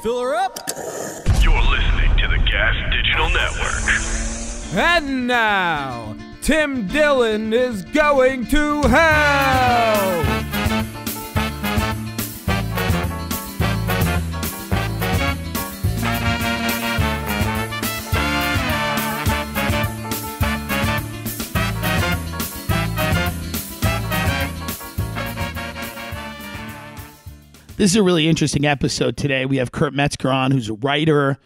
Fill her up. You're listening to the Gas Digital Network. And now, Tim Dillon is going to hell. This is a really interesting episode today. We have Kurt Metzger on, who's a writer,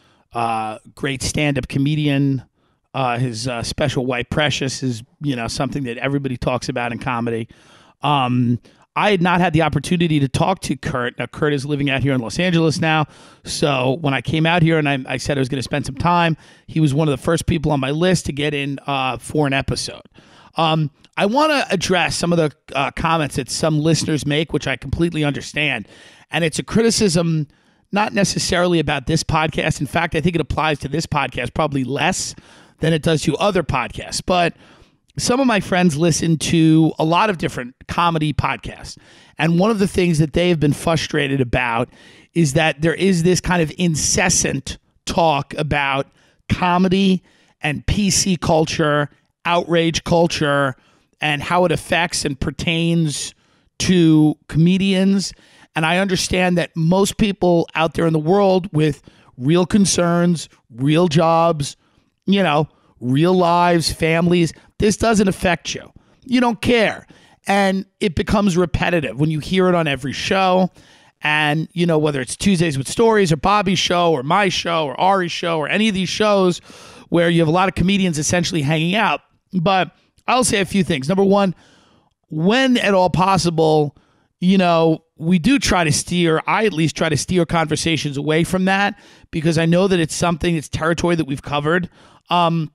great stand-up comedian. His special White Precious is, something that everybody talks about in comedy. I had not had the opportunity to talk to Kurt. Now, Kurt is living out here in Los Angeles now. So when I came out here and I said I was going to spend some time, he was one of the first people on my list to get in for an episode. I want to address some of the comments that some listeners make, which I completely understand. And it's a criticism not necessarily about this podcast. In fact, I think it applies to this podcast probably less than it does to other podcasts. But some of my friends listen to a lot of different comedy podcasts. And one of the things that they have been frustrated about is that there is this kind of incessant talk about comedy and PC culture, outrage culture, and how it affects and pertains to comedians. And I understand that most people out there in the world with real concerns, real jobs, real lives, families, this doesn't affect you. You don't care. And it becomes repetitive when you hear it on every show. And, whether it's Tuesdays with Stories or Bobby's show or my show or Ari's show or any of these shows where you have a lot of comedians essentially hanging out. But I'll say a few things. Number one, when at all possible, we do try to steer, I at least try to steer conversations away from that because I know that it's territory that we've covered. But,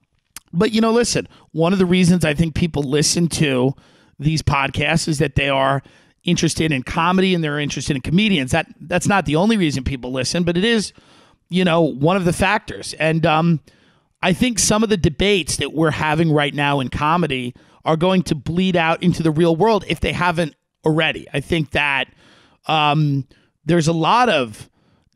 listen, one of the reasons I think people listen to these podcasts is that they are interested in comedy and they're interested in comedians. That's not the only reason people listen, but it is, one of the factors. And I think some of the debates that we're having right now in comedy are going to bleed out into the real world if they haven't already. I think that there's a lot of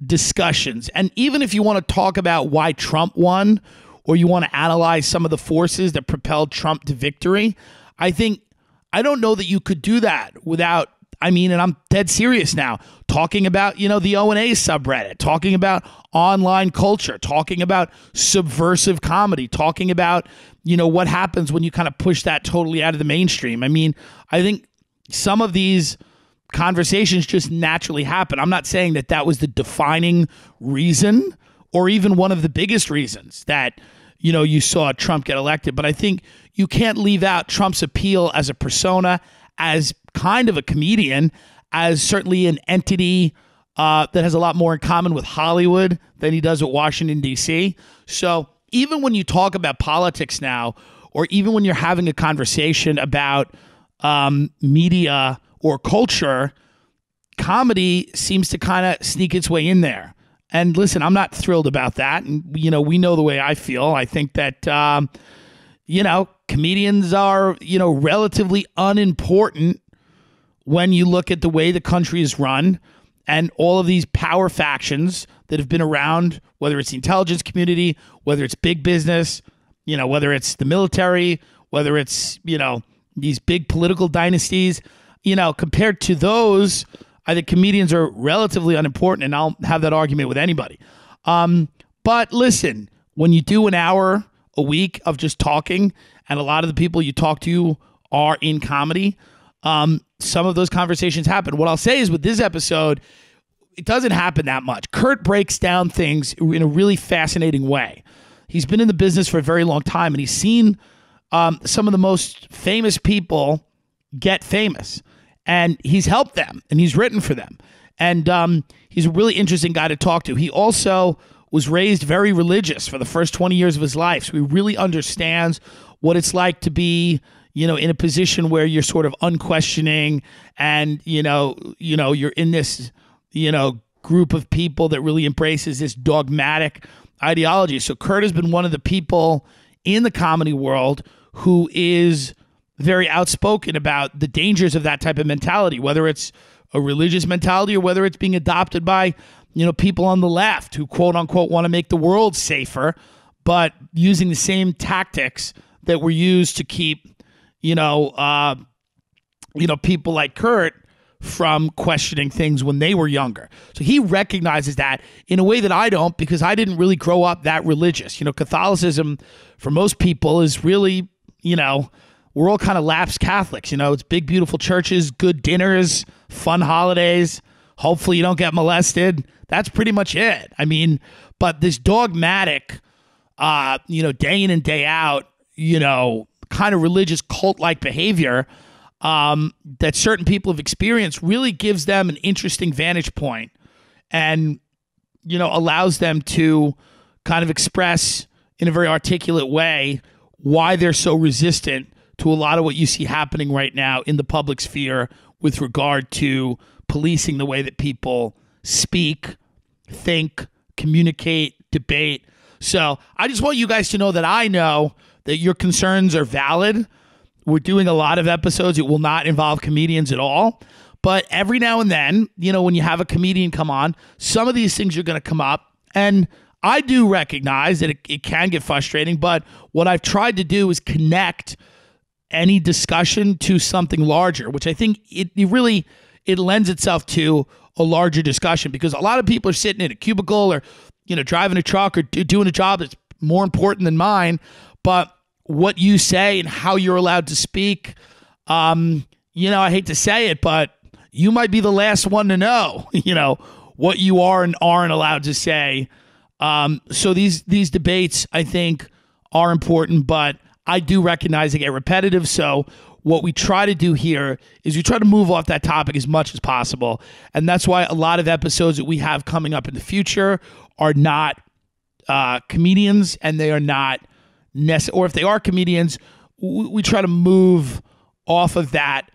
discussions. And even if you want to talk about why Trump won or you want to analyze some of the forces that propelled Trump to victory, I don't know that you could do that without, and I'm dead serious now, talking about, the O&A subreddit, talking about online culture, talking about subversive comedy, talking about, what happens when you kind of push that totally out of the mainstream. I think some of these conversations just naturally happen. I'm not saying that was the defining reason or even one of the biggest reasons that, you saw Trump get elected. But I think you can't leave out Trump's appeal as a persona, as kind of a comedian, as certainly an entity that has a lot more in common with Hollywood than he does with Washington, D.C. So even when you talk about politics now, or even when you're having a conversation about media or culture, comedy seems to kind of sneak its way in there. And listen, I'm not thrilled about that. And, we know the way I feel. I think that, comedians are, relatively unimportant when you look at the way the country is run and all of these power factions that have been around, whether it's the intelligence community, whether it's big business, whether it's the military, whether it's, these big political dynasties, compared to those, I think comedians are relatively unimportant, and I'll have that argument with anybody. But listen, when you do an hour a week of just talking, and a lot of the people you talk to are in comedy, some of those conversations happen. What I'll say is with this episode, it doesn't happen that much. Kurt breaks down things in a really fascinating way. He's been in the business for a very long time, and he's seen some of the most famous people get famous. And he's helped them, and he's written for them. And he's a really interesting guy to talk to. He also was raised very religious for the first 20 years of his life. So he really understands what it's like to be, in a position where you're sort of unquestioning and, you're in this, group of people that really embraces this dogmatic ideology. So Kurt has been one of the people in the comedy world who is very outspoken about the dangers of that type of mentality, whether it's a religious mentality or whether it's being adopted by, people on the left who quote unquote want to make the world safer, but using the same tactics that were used to keep, people like Kurt from questioning things when they were younger. So he recognizes that in a way that I don't, because I didn't really grow up that religious. Catholicism for most people is really, we're all kind of lapsed Catholics. It's big, beautiful churches, good dinners, fun holidays. Hopefully you don't get molested. That's pretty much it. But this dogmatic, day in and day out, kind of religious cult-like behavior that certain people have experienced really gives them an interesting vantage point and, allows them to kind of express in a very articulate way why they're so resistant to a lot of what you see happening right now in the public sphere with regard to policing the way that people speak, think, communicate, debate. So I just want you guys to know that I know that your concerns are valid. We're doing a lot of episodes. It will not involve comedians at all. But every now and then, when you have a comedian come on, some of these things are going to come up. And I do recognize that it can get frustrating. But what I've tried to do is connect any discussion to something larger, which I think it lends itself to a larger discussion, because a lot of people are sitting in a cubicle or, driving a truck or doing a job that's more important than mine. But what you say and how you're allowed to speak, I hate to say it, but you might be the last one to know, what you are and aren't allowed to say. So these debates, I think, are important, but I do recognize they get repetitive. So what we try to do here is we try to move off that topic as much as possible. And that's why a lot of episodes that we have coming up in the future are not comedians, and they are not or if they are comedians, we try to move off of that,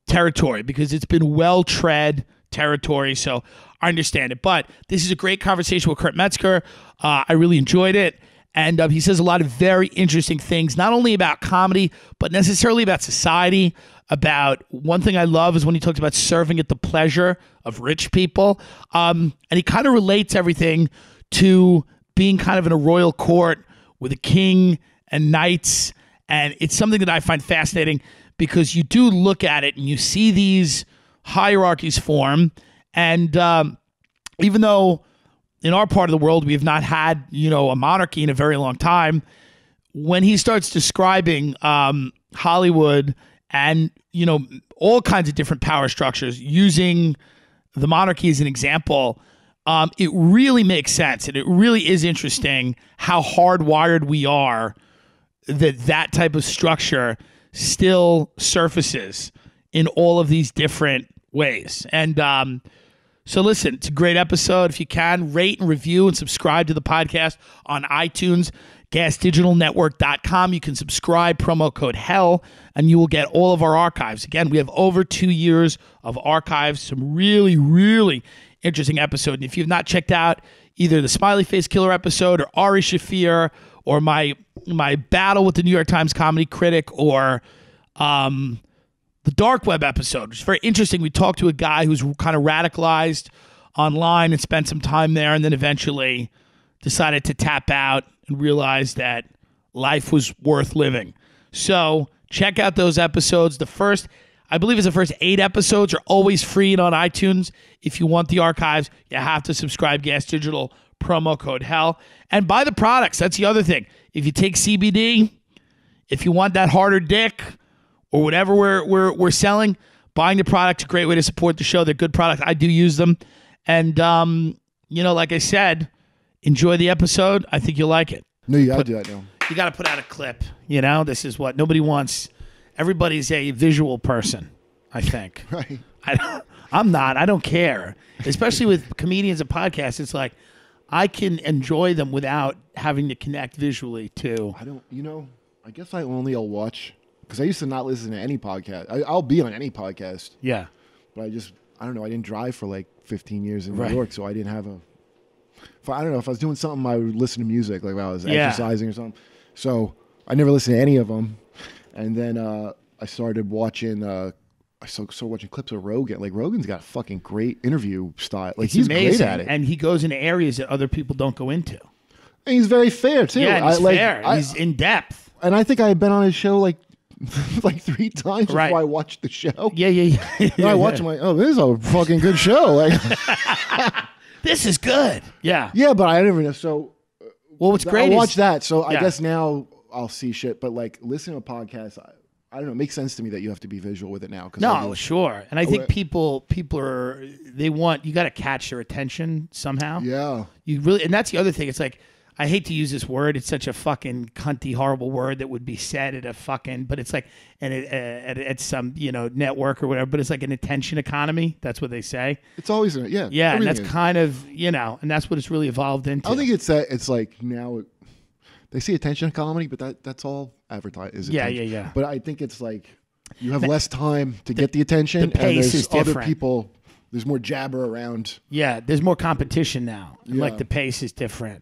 territory, because it's been well-tread territory. So I understand it. But this is a great conversation with Kurt Metzger. I really enjoyed it. And he says a lot of very interesting things, not only about comedy, but necessarily about society. About one thing I love is when he talks about serving at the pleasure of rich people. And he kind of relates everything to being kind of in a royal court with a king and knights. And it's something that I find fascinating, because you do look at it and you see these hierarchies form. And even though in our part of the world we have not had, a monarchy in a very long time, when he starts describing Hollywood and, all kinds of different power structures, using the monarchy as an example, it really makes sense. And it really is interesting how hardwired we are that type of structure still surfaces in all of these different ways. And so listen, it's a great episode. If you can, rate and review and subscribe to the podcast on iTunes, gasdigitalnetwork.com. You can subscribe, promo code HELL, and you will get all of our archives. Again, we have over 2 years of archives, some really, really interesting episode. And if you've not checked out either the Smiley Face Killer episode or Ari Shaffir or my battle with the New York Times comedy critic, or the dark web episode, which is very interesting. We talked to a guy who's kind of radicalized online and spent some time there, and then eventually decided to tap out and realize that life was worth living. So check out those episodes. I believe it's the first 8 episodes are always free and on iTunes. If you want the archives, you have to subscribe. Gas Digital, promo code HELL. And buy the products. That's the other thing. If you take CBD, if you want that harder dick, or whatever we're selling, buying the product is a great way to support the show. They're good products. I do use them. And, like I said, enjoy the episode. I think you'll like it. No, you gotta do that now. You got to put out a clip. This is what nobody wants. Everybody's a visual person, I think. Right. I'm not. I don't care. Especially with comedians and podcasts, it's like I can enjoy them without having to connect visually to. I guess I'll watch, because I used to not listen to any podcast. I'll be on any podcast. Yeah. But I don't know. I didn't drive for like 15 years in New York, so I didn't have I don't know, if I was doing something, I would listen to music, like when I was exercising or something. So I never listened to any of them. And then I started watching I started watching clips of Rogan. Like Rogan's got a fucking great interview style. Like It's he's amazing. great at it, And he goes into areas that other people don't go into. and he's very fair too. Yeah, and he's like, fair. He's in depth. and I think I had been on his show like 3 times Right. before I watched the show. Yeah. And I watch him like, oh, this is a fucking good show. Like, This is good. Yeah. yeah, but I never know. So Well, what's great I is watch that. So I Yeah. guess now I'll see shit. But like listening to a podcast, I don't know. It makes sense to me that you have to be visual with it now. No, sure. And I think right. people are, you got to catch their attention somehow. Yeah. You really, and that's the other thing. It's like, I hate to use this word. It's such a fucking cunty, horrible word that would be said at a fucking, but it's like, at some, network or whatever, but it's like an attention economy. That's what they say. It's always, yeah. Yeah. And everything that's is. kind of, and that's what it's really evolved into. I don't think it's that. It's like now they see attention economy, but that's all advertised. Yeah. But I think it's like you have less time to get the attention. the pace and there's is other different. people. There's more jabber around. Yeah, there's more competition now. And Yeah. like the pace is different.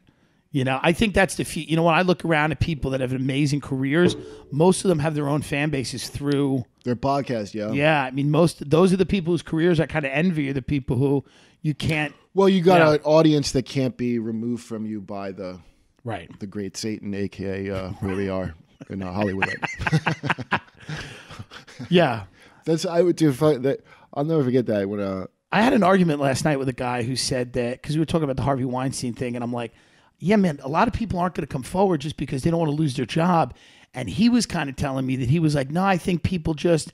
I think that's the when I look around at people that have amazing careers, most of them have their own fan bases through. Their podcast, yeah. Yeah, I mean, those are the people whose careers I kind of envy. Are the people who you can't. Well, you got Yeah. an audience that can't be removed from you by the great Satan, aka where we are in Hollywood. Yeah, That's I would do. I'll never forget that when I had an argument last night with a guy who said that because we were talking about the Harvey Weinstein thing, and I'm like, yeah, man, a lot of people aren't going to come forward just because they don't want to lose their job. And he was kind of telling me that he was like, no, I think people just,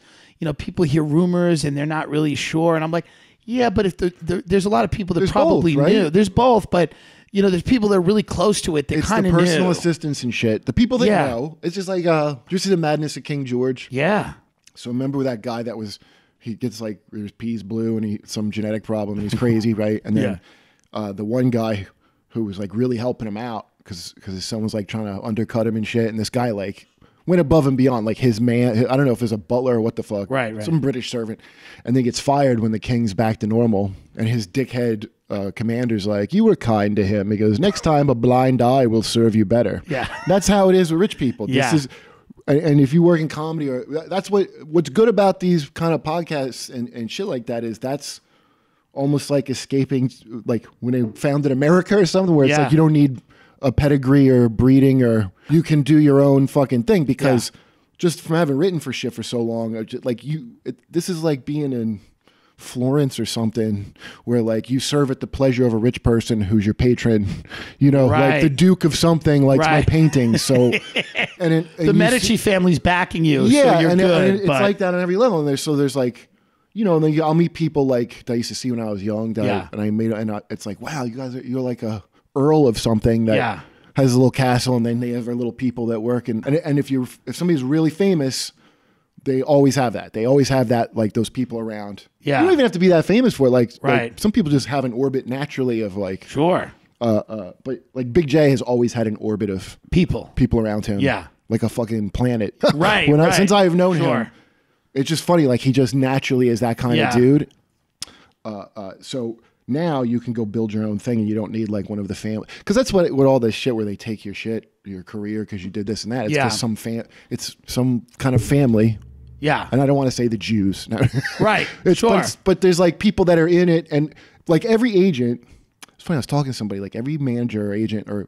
people hear rumors and they're not really sure. And I'm like, yeah, but if there's a lot of people that There's probably both, right? knew. There's both, but there's people that are really close to it that it's the kind of personal knew. assistants and shit. The people that Yeah. know. It's just like did you see the madness of King George? Yeah. So remember that guy that he gets like his peas blue and some genetic problem and he's crazy, right? And then the one guy who was like really helping him out because his son was like trying to undercut him and shit, and this guy like went above and beyond, like his man. I don't know if it's a butler or what the fuck, Right. Some British servant, and then gets fired when the king's back to normal, and his dickhead commander's like, "You were kind to him." He goes, "Next time, a blind eye will serve you better." Yeah. That's how it is with rich people. Yeah. This is. And if you work in comedy, or that's what's good about these kind of podcasts and shit like that is that's almost like escaping, like when they founded America or something, where it's like you don't need a pedigree or breeding, or you can do your own fucking thing because just from having written for shit for so long, this is like being in Florence or something where like you serve at the pleasure of a rich person who's your patron, like the Duke of something likes my paintings. So, The Medici family's backing you. yeah, so you're and good. it's like that on every level. And there's like, and then I'll meet people like that I used to see when I was young. It's like, wow, you're like a earl of something that has a little castle, and then they have their little people that work. And if somebody's really famous, they always have that. They always have that, like those people around. Yeah. You don't even have to be that famous for it. Like Right. some people just have an orbit naturally of like, Sure. but like Big J has always had an orbit of People around him. Yeah. Like a fucking planet. Right. Since I've known Sure. him, it's just funny. Like he just naturally is that kind of dude. So now you can go build your own thing and you don't need like one of the family. Cause that's what all this shit where they take your shit, your career, cause you did this and that. It's just it's some kind of family. Yeah. And I don't want to say the Jews. Right. But there's like people that are in it, and like every agent, it's funny, I was talking to somebody, like every manager or agent or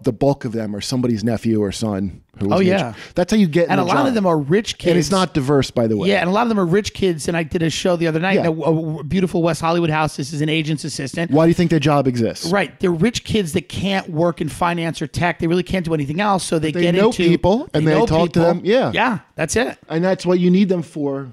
the bulk of them are somebody's nephew or son. That's how you get in And the a lot job. of them are rich kids. And it's not diverse, by the way. Yeah, and a lot of them are rich kids. And I did a show the other night Yeah. in a beautiful West Hollywood house. This is an agent's assistant. Why do you think their job exists? Right. They're rich kids that can't work in finance or tech. They really can't do anything else. So they get know into people, and they know talk to people. them. Yeah. Yeah, that's it. And that's what you need them for,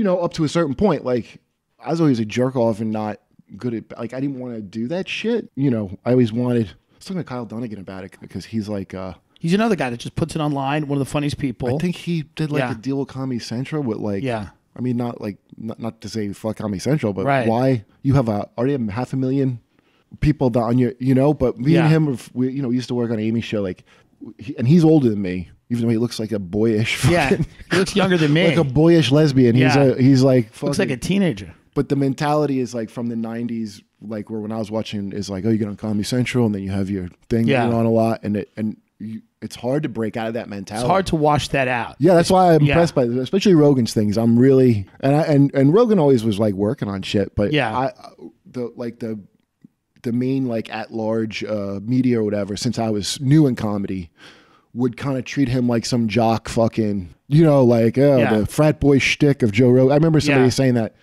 up to a certain point. Like, I was always a jerk off and not good at, like, I didn't want to do that shit. I always wanted, I was talking to Kyle Dunnigan about it because he's like, He's another guy that just puts it online. One of the funniest people. I think he did like a deal with Comedy Central with like, I mean, not to say fuck Comedy Central, but why you have already have 500,000 people on your, but me and him, we used to work on Amy's show, like, and he's older than me, even though he looks like a boyish, fucking, he looks younger than me. like a boyish lesbian. He's like, fucking, looks like a teenager. But the mentality is like from the 90s, like where when I was watching is like, oh, you get on Comedy Central and then you have your thing that you're on a lot. And it's hard to break out of that mentality. It's hard to wash that out. Yeah, that's why I'm impressed by this, especially Rogan's things. I'm really and Rogan always was like working on shit, but the main like at large media or whatever, since I was new in comedy, would kind of treat him like some jock fucking, like the frat boy shtick of Joe Rogan. I remember somebody saying that,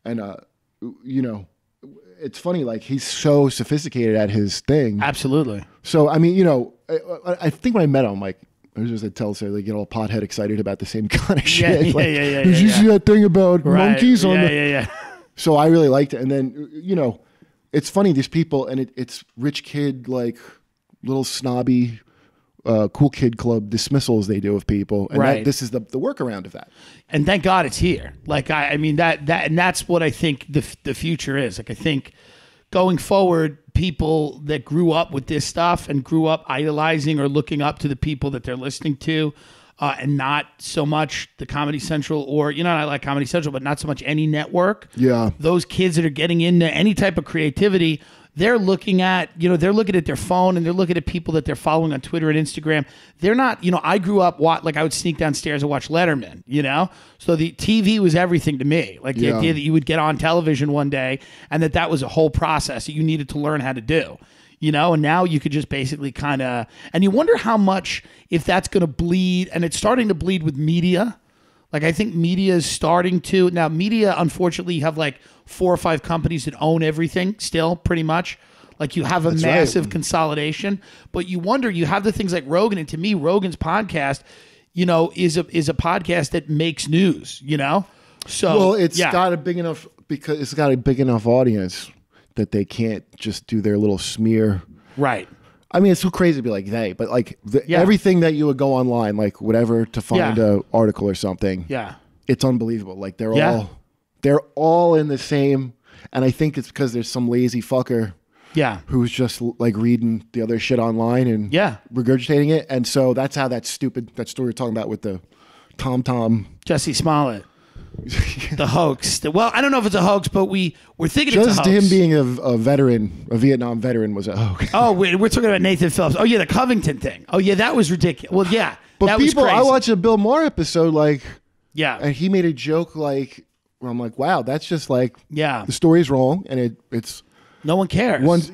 and it's funny, like he's so sophisticated at his thing. Absolutely. So I mean, I think when I met him, like I was just tell say they get all pothead excited about the same kind of shit. Did you see that thing about monkeys on the? So I really liked it, and then it's funny, these people, and it's rich kid, like little snobby, cool kid club dismissals they do of people, and this is the workaround of that. And thank God it's here. Like I mean that and that's what I think the future is. Like I think going forward, people that grew up with this stuff and grew up idolizing or looking up to the people that they're listening to, and not so much the Comedy Central or, I like Comedy Central, but not so much any network. Yeah. Those kids that are getting into any type of creativity, they're looking at, they're looking at their phone and they're looking at people that they're following on Twitter and Instagram. They're not, I grew up, like I would sneak downstairs and watch Letterman, So the TV was everything to me. Like the idea that you would get on television one day and that was a whole process that you needed to learn how to do. And now you could just basically and you wonder how much, if that's going to bleed, and it's starting to bleed with media. Like I think media is starting to, now media, unfortunately, you have like 4 or 5 companies that own everything still pretty much. Like you have a massive consolidation, but you wonder, you have the things like Rogan, and to me, Rogan's podcast, is a podcast that makes news, So well, it's got a big enough, because it's got a big enough audience that they can't just do their little smear. Right. I mean, it's so crazy to be like they, but like everything that you would go online, like whatever, to find a article or something. Yeah. It's unbelievable. Like they're all in the same. And I think it's because there's some lazy fucker. Yeah. Who's just like reading the other shit online and regurgitating it. And so that's how that story we're talking about with the Tom Jesse Smollett. The hoax. Well, I don't know if it's a hoax, but we're thinking just it's a hoax. Him being a veteran, a Vietnam veteran, was a hoax. Oh, we're talking about Nathan Phillips. Oh yeah, the Covington thing. Oh yeah, that was ridiculous. Well, yeah, but that people, was crazy. I watched a Bill Maher episode, and he made a joke where I'm like, wow, that's just like, the story's wrong, and it's no one cares. Once,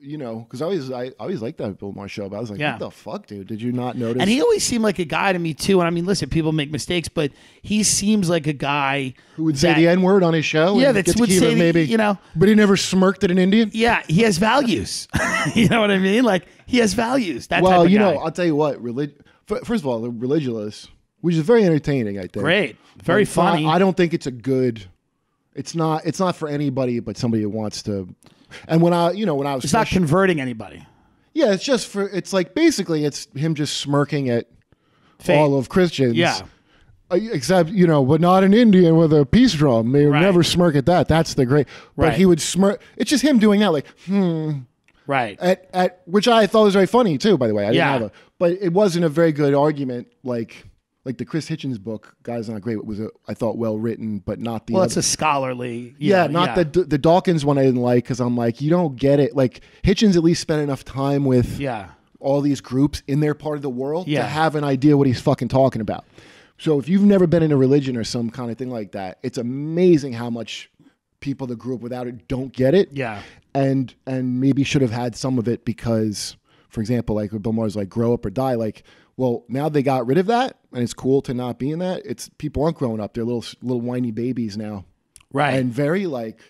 because I always liked that Bill Maher show, but I was like, what the fuck, dude? Did you not notice? And he always seemed like a guy to me too. And I mean, listen, people make mistakes, but he seems like a guy who would say the N-word on his show. Yeah, that would say maybe, but he never smirked at an Indian. Yeah, he has values. You know what I mean? Like he has values. That type of guy. I'll tell you what. First of all, the Religulous, which is very entertaining, I think. Great, very funny. I don't think it's a good. It's not for anybody but somebody who wants to. And when I was, it's not converting anybody. Yeah, it's like basically it's him just smirking at all of Christians. Yeah. Except, but not an Indian with a peace drum. They would never smirk at that. That's the great. But he would smirk. It's just him doing that, like, Right. At which I thought was very funny too, by the way. I didn't have but it wasn't a very good argument, like the Chris Hitchens book, God's Not Great, was I thought well written, but not the. Well, it's a scholarly. The Dawkins one I didn't like, because I'm like, you don't get it. Like Hitchens at least spent enough time with all these groups in their part of the world to have an idea what he's fucking talking about. So if you've never been in a religion or some kind of thing like that, it's amazing how much people that grew up without it don't get it. Yeah. And maybe should have had some of it, because, for example, like Bill Maher's like grow up or die, like. Well, now they got rid of that, and it's cool to not be in that. It's people aren't growing up; they're little whiny babies now, right? And very like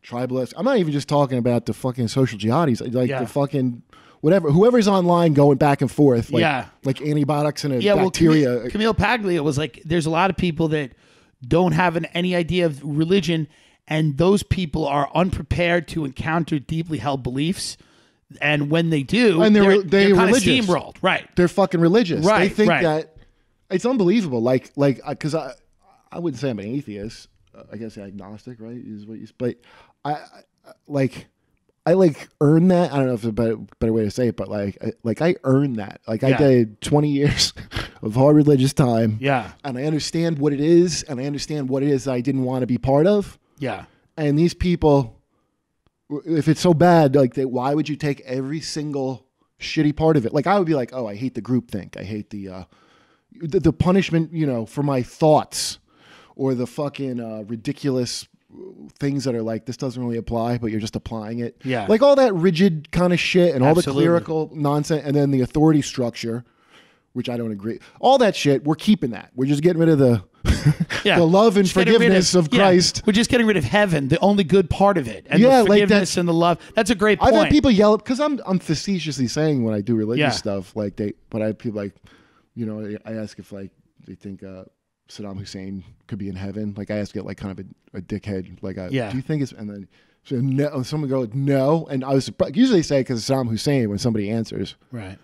tribalist. I'm not even just talking about the fucking social jihadis, like the fucking whatever, whoever's online going back and forth, like antibiotics and bacteria. Well, Camille Paglia was like, there's a lot of people that don't have any idea of religion, and those people are unprepared to encounter deeply held beliefs. And when they do, and they're kind of religious. Steamrolled, right? They're fucking religious. Right, they think that it's unbelievable. Like, because I wouldn't say I'm an atheist. I guess agnostic, right? Is what you. But I earned that. I don't know if it's a better way to say it, but I earned that. Like I did 20 years of hard religious time. Yeah, and I understand what it is, and I understand what it is that I didn't want to be part of. Yeah, and these people. If it's so bad, like that, why would you take every single shitty part of it. Like I would be like, oh, I hate the groupthink. I hate the punishment, you know, for my thoughts, or the fucking ridiculous things that are like, this doesn't really apply, but you're just applying it. Yeah. Like all that rigid kind of shit and all Absolutely. the clerical nonsense, and then the authority structure, which I don't agree. All that shit, we're keeping that. We're just getting rid of the the love and Just getting rid forgiveness of Christ. We're just getting rid of heaven, the only good part of it. And Yeah, the like forgiveness and the love. That's a great point. I've had people yell because I'm facetiously saying when I do religious Yeah. stuff, like but I have people like, you know, I ask if like they think Saddam Hussein could be in heaven. Like I ask it like kind of a dickhead, like, do you think it's, and then so no, someone go no, and I was surprised. Usually they say because Saddam Hussein when somebody answers, Right.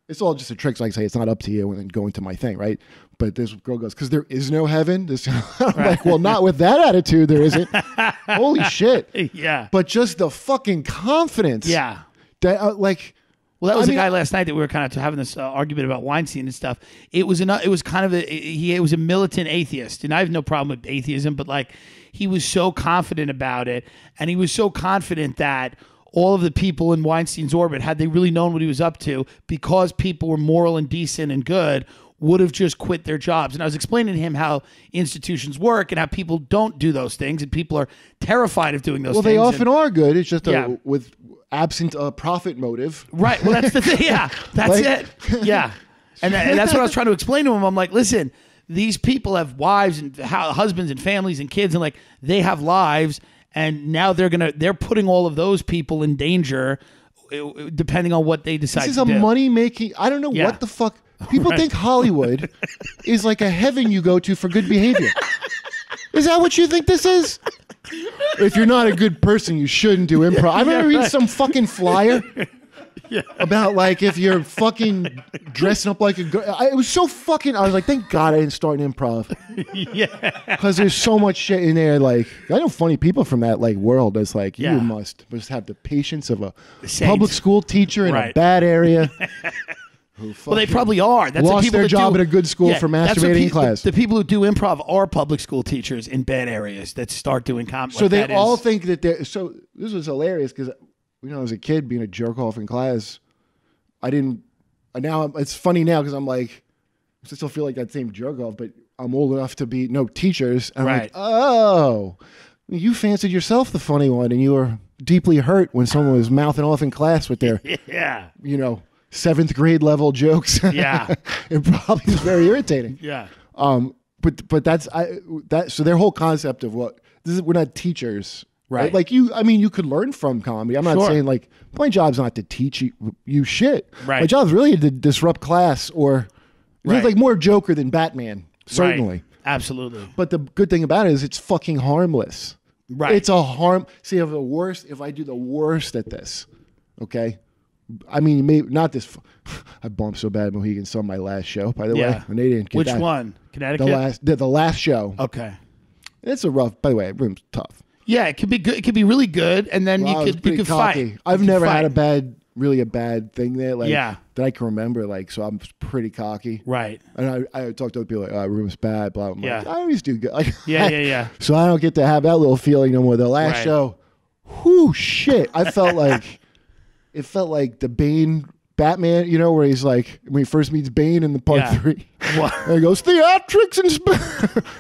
It's all just a trick. So like say it's not up to you, and then go into my thing, right? But this girl goes, because there is no heaven. I'm like, well, not with that attitude, there isn't. Holy shit! Yeah. But just the fucking confidence. Yeah. That like. Well, that was I the mean, guy last night that we were kind of having this argument about Weinstein and stuff. It was kind of it was a militant atheist, and I have no problem with atheism, but like he was so confident about it, and he was so confident that all of the people in Weinstein's orbit, had they really known what he was up to, because people were moral and decent and good, would have just quit their jobs. And I was explaining to him how institutions work and how people don't do those things, and people are terrified of doing those things. Well, they often are good. It's just Yeah. with absent a profit motive. Right. Well, that's the thing. Yeah, that's Like- it. Yeah. And that's what I was trying to explain to him. I'm like, listen, these people have wives and husbands and families and kids, and like they have lives, and now they're putting all of those people in danger, depending on what they decide This is to a do. money making. I don't know Yeah. what the fuck. People think Hollywood is like a heaven you go to for good behavior. Is that what you think this is? If you're not a good person, you shouldn't do improv. I remember reading some fucking flyer about like if you're fucking dressing up like a girl. It was so fucking. I was like, thank God I didn't start an improv. Because there's so much shit in there. Like I know funny people from that like world. That's like Yeah. you must just have the patience of a saints. public school teacher in a Right. bad area. Well, they probably are. That's Lost the people their that job do, at a good school for that's what masturbating in class. The people who do improv are public school teachers in bad areas that start doing comedy. So they all think that they're. So this was hilarious because, you know, as a kid being a jerk off in class, I didn't. Now it's funny now because I'm like, I still feel like that same jerk off, but I'm old enough to be no teachers. And I'm like, Right. oh, you fancied yourself the funny one, and you were deeply hurt when someone was mouthing off in class with their, Yeah. you know, 7th grade level jokes. Yeah. It probably was very irritating. Yeah. But that's so their whole concept of what this is, we're not teachers, Right. Like you could learn from comedy. I'm not Sure. saying like my job's not to teach you shit. Right. My job's really to disrupt class or Right. like more Joker than Batman, certainly. Right. Absolutely. But the good thing about it is it's fucking harmless. Right. It's a harm. See, if I do the worst at this, okay. I mean, maybe not this. I bumped so bad Mohegan Sun my last show, by the way, Yeah. and they didn't get Which that. one? Connecticut? The last show. Okay. It's a rough. By the way, room's tough. Yeah, it could be good. It could be really good, and then Well, I was you pretty could cocky. fight. I've You could never had fight. a bad thing there. Like, Yeah. that I can remember. Like, so I'm pretty cocky. Right. And I talk to other people like, room's bad, blah, blah. I'm Yeah. like, I always do good. Like, Yeah. So I don't get to have that little feeling no more. The last Right. show, whoo, shit. I felt like, it felt like the Bane Batman, you know, where he's like, when he first meets Bane in the part Yeah. 3. What? And he goes, theatrics and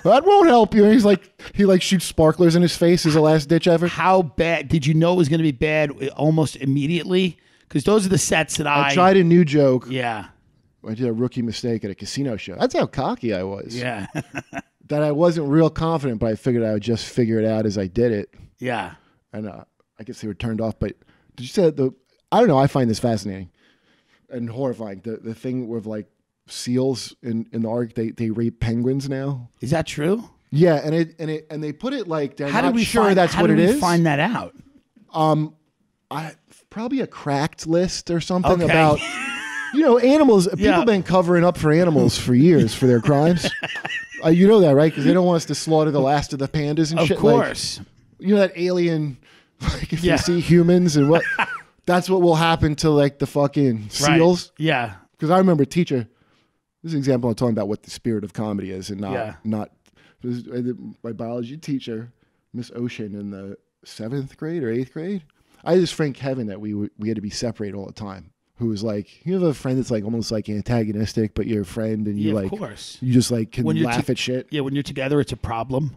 that won't help you. And he's like, he like shoots sparklers in his face as a last ditch effort. How bad did you know it was going to be bad almost immediately? Because those are the sets that I tried a new joke. Yeah. I did a rookie mistake at a casino show. That's how cocky I was. Yeah. That I wasn't real confident, but I figured I would just figure it out as I did it. Yeah. And I guess they were turned off. But did you say I don't know. I find this fascinating and horrifying. The thing with like seals in the Arctic, they rape penguins now. Is that true? Yeah, and they put it like they're How not did we sure find, that's how what did it we is. find that out? Probably a cracked list or something Okay. about. You know, animals. Yeah. People have been covering up for animals for years for their crimes. You know that, right? Because they don't want us to slaughter the last of the pandas and Of shit. course. Like, you know that alien. Like if Yeah. you see humans and what, that's what will happen to like the fucking seals. Right. Yeah. Because I remember a teacher. This is an example of talking about what the spirit of comedy is, and not. My biology teacher, Miss Ocean, in the 7th grade or 8th grade. I had this friend Kevin that we had to be separated all the time. Who was like, you have a friend that's like almost like antagonistic, but you're a friend, and you Yeah, like, of course. you just like can When you're laugh at shit. Yeah, when you're together, it's a problem.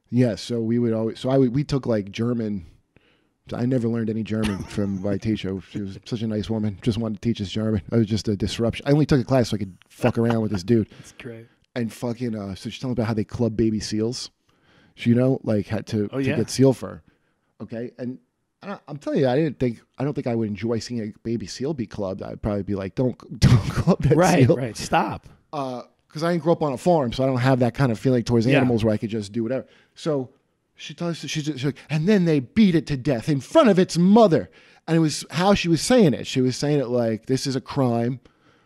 Yeah, so we would always. So we took like German. I never learned any German from my teacher. She was such a nice woman. Just wanted to teach us German. I was just a disruption. I only took a class so I could fuck around with this dude. That's great. And fucking. So she's telling me about how they club baby seals. She, like had to get seal fur. Okay, and I'm telling you, I don't think I would enjoy seeing a baby seal be clubbed. I'd probably be like, don't club that seal. Right, stop. Because I didn't grow up on a farm, so I don't have that kind of feeling towards animals where I could just do whatever. So she tells us, she's like, and then they beat it to death in front of its mother. And it was how she was saying it. She was saying it like, this is a crime.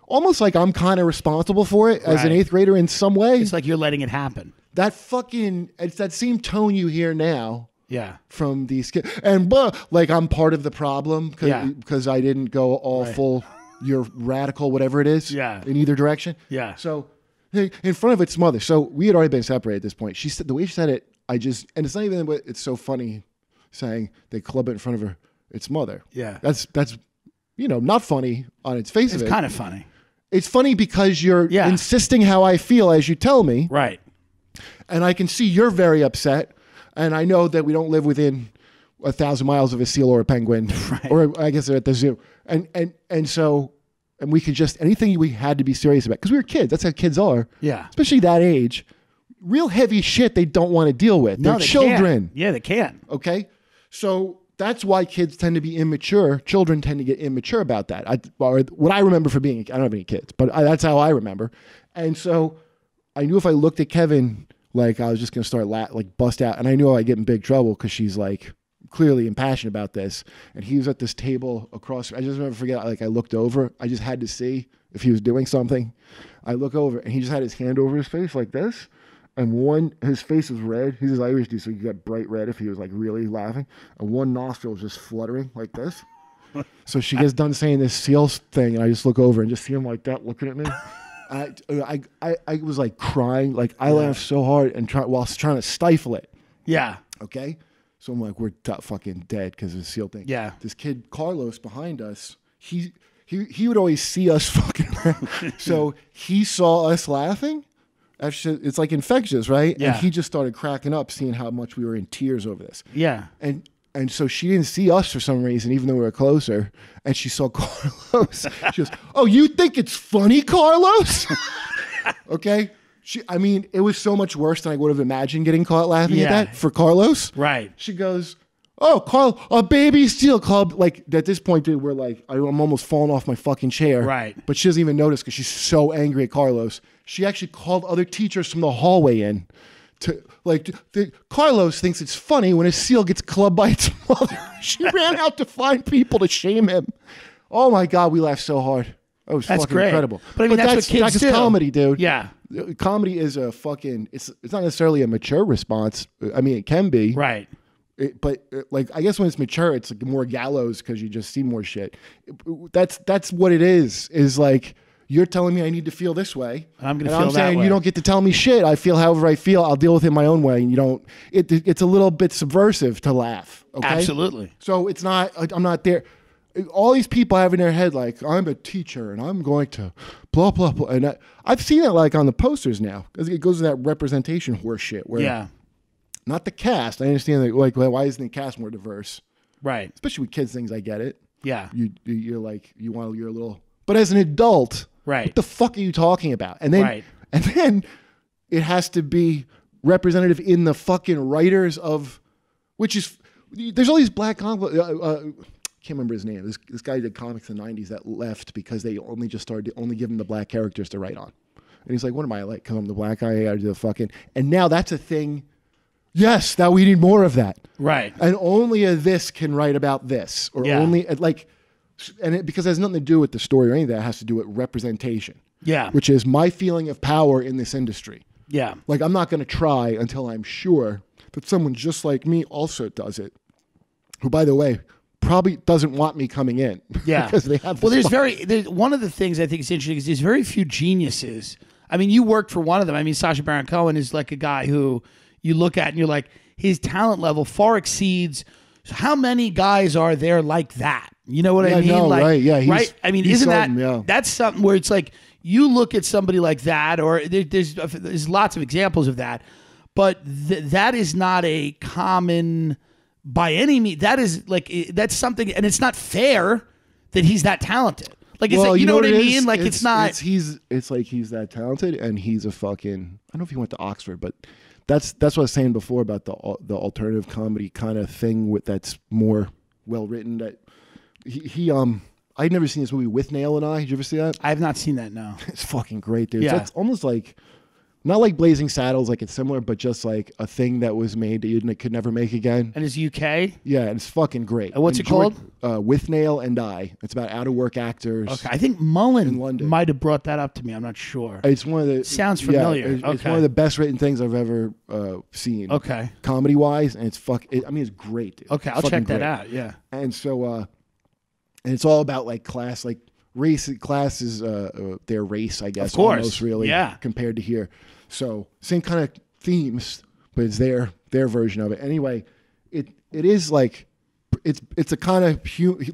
Almost like I'm kind of responsible for it as an 8th grader in some way. It's like you're letting it happen. It's that same tone you hear now. Yeah. From these kids. And like I'm part of the problem because I didn't go all full, you're radical, whatever it is. Yeah. In either direction. Yeah. So in front of its mother. So we had already been separated at this point. She said, the way she said it, and it's not even, it's so funny saying they club it in front of its mother. Yeah. That's not funny on its face of it. It's kind of funny. It's funny because you're insisting how I feel as you tell me. Right. And I can see you're very upset. And I know that we don't live within 1,000 miles of a seal or a penguin, or I guess they're at the zoo. And so we could just, anything we had to be serious about, because we were kids. That's how kids are. Yeah. Especially that age. Real heavy shit they don't want to deal with. They're children. Can't. Yeah, they can. Okay? So that's why kids tend to be immature. Children tend to get immature about that. What I remember for being, I don't have any kids, but that's how I remember. And so I knew if I looked at Kevin, like I was just going to start bust out. And I knew I'd get in big trouble because she's like clearly impassioned about this. And he was at this table across. I just never forget, like I looked over. I just had to see if he was doing something. I look over and he just had his hand over his face like this. And his face was red. He's an Irish dude, so he got bright red if he was like really laughing. And one nostril was just fluttering like this. So she gets done saying this seals thing. And I just look over and just see him like that looking at me. I was like crying, like I laughed so hard and whilst trying to stifle it. Yeah. Okay. So I'm like, we're fucking dead because of the seal thing. Yeah. This kid Carlos behind us, he would always see us fucking around. So he saw us laughing. It's like infectious, right? Yeah. And he just started cracking up, seeing how much we were in tears over this. Yeah. And so she didn't see us for some reason, even though we were closer. And she saw Carlos. She goes, "Oh, you think it's funny, Carlos?" Okay. It was so much worse than I would have imagined getting caught laughing at that for Carlos. Right. She goes, "Oh, Carl, a baby seal club." Like at this point, dude, we're like, I'm almost falling off my fucking chair. Right. But she doesn't even notice because she's so angry at Carlos. She actually called other teachers from the hallway in. Carlos thinks it's funny when a seal gets clubbed by its mother. She ran out to find people to shame him. Oh my God, we laughed so hard. That was fucking great. incredible. But I mean, that's what kids do. Comedy, dude. Yeah. Comedy is a fucking, it's not necessarily a mature response. I mean, it can be. Right. But I guess when it's mature, it's like more gallows because you just see more shit. That's what it is like, you're telling me I need to feel this way. And I'm going to feel that way. I'm saying you don't get to tell me shit. I feel however I feel. I'll deal with it my own way. And you don't, it's a little bit subversive to laugh. Okay? Absolutely. So it's not, I'm not there. All these people have in their head, like, I'm a teacher and I'm going to blah, blah, blah. And I've seen it like on the posters now because it goes to that representation horse shit where not the cast. I understand that, like, why isn't the cast more diverse? Right. Especially with kids things, I get it. Yeah. You're like, you're a little, but as an adult, right. What the fuck are you talking about? And then, and then it has to be representative in the fucking writers of, which is, there's all these black can't remember his name. This guy did comics in the 90s that left because they only give him the black characters to write on. And he's like, what am I like? Because I'm the black guy. I do the fucking, and now that's a thing. Yes, that we need more of that. Right. And only a this can write about this, or only like, because it has nothing to do with the story or anything. That has to do with representation. Yeah. Which is my feeling of power in this industry. Yeah. Like, I'm not going to try until I'm sure that someone just like me also does it. Who, by the way, probably doesn't want me coming in. Yeah. Because they have. Well, there's one of the things I think is interesting is there's very few geniuses. I mean, you worked for one of them. I mean, Sacha Baron Cohen is like a guy who you look at and you're like, his talent level far exceeds So how many guys are there like that? You know what I mean? No, like, right? Yeah, right. I mean, isn't that that's something where it's like you look at somebody like that, or there's lots of examples of that, but that is not a common by any means. That is like that's something, and it's not fair that he's that tatalented. Like, well, you know what I mean? Is? Like, it's not. It's like he's that talented, and he's a fucking. I don't know if he went to Oxford, but that's what I was saying before about the alternative comedy kind of thing that's more well written. That I'd never seen this movie With Nail and I. Did you ever see that? I have not seen that. No. It's fucking great, dude. Yeah. It's almost like. Not like Blazing Saddles, like it's similar, but just like a thing that was made that you could never make again. And it's UK? Yeah, and it's fucking great. What's it called? With Nail and I. It's about out-of-work actors. Okay, I think Mullen in London might have brought that up to me. I'm not sure. It's one of the sounds familiar. It's one of the best written things I've ever seen. Okay, comedy-wise, and it's it's great, dude. Okay, I'll check that out. Yeah, and so and it's all about like class, like race. Class is their race, I guess. Of course, almost really. Yeah, compared to here. So same kind of themes, but it's their version of it. Anyway, it is like it's a kind of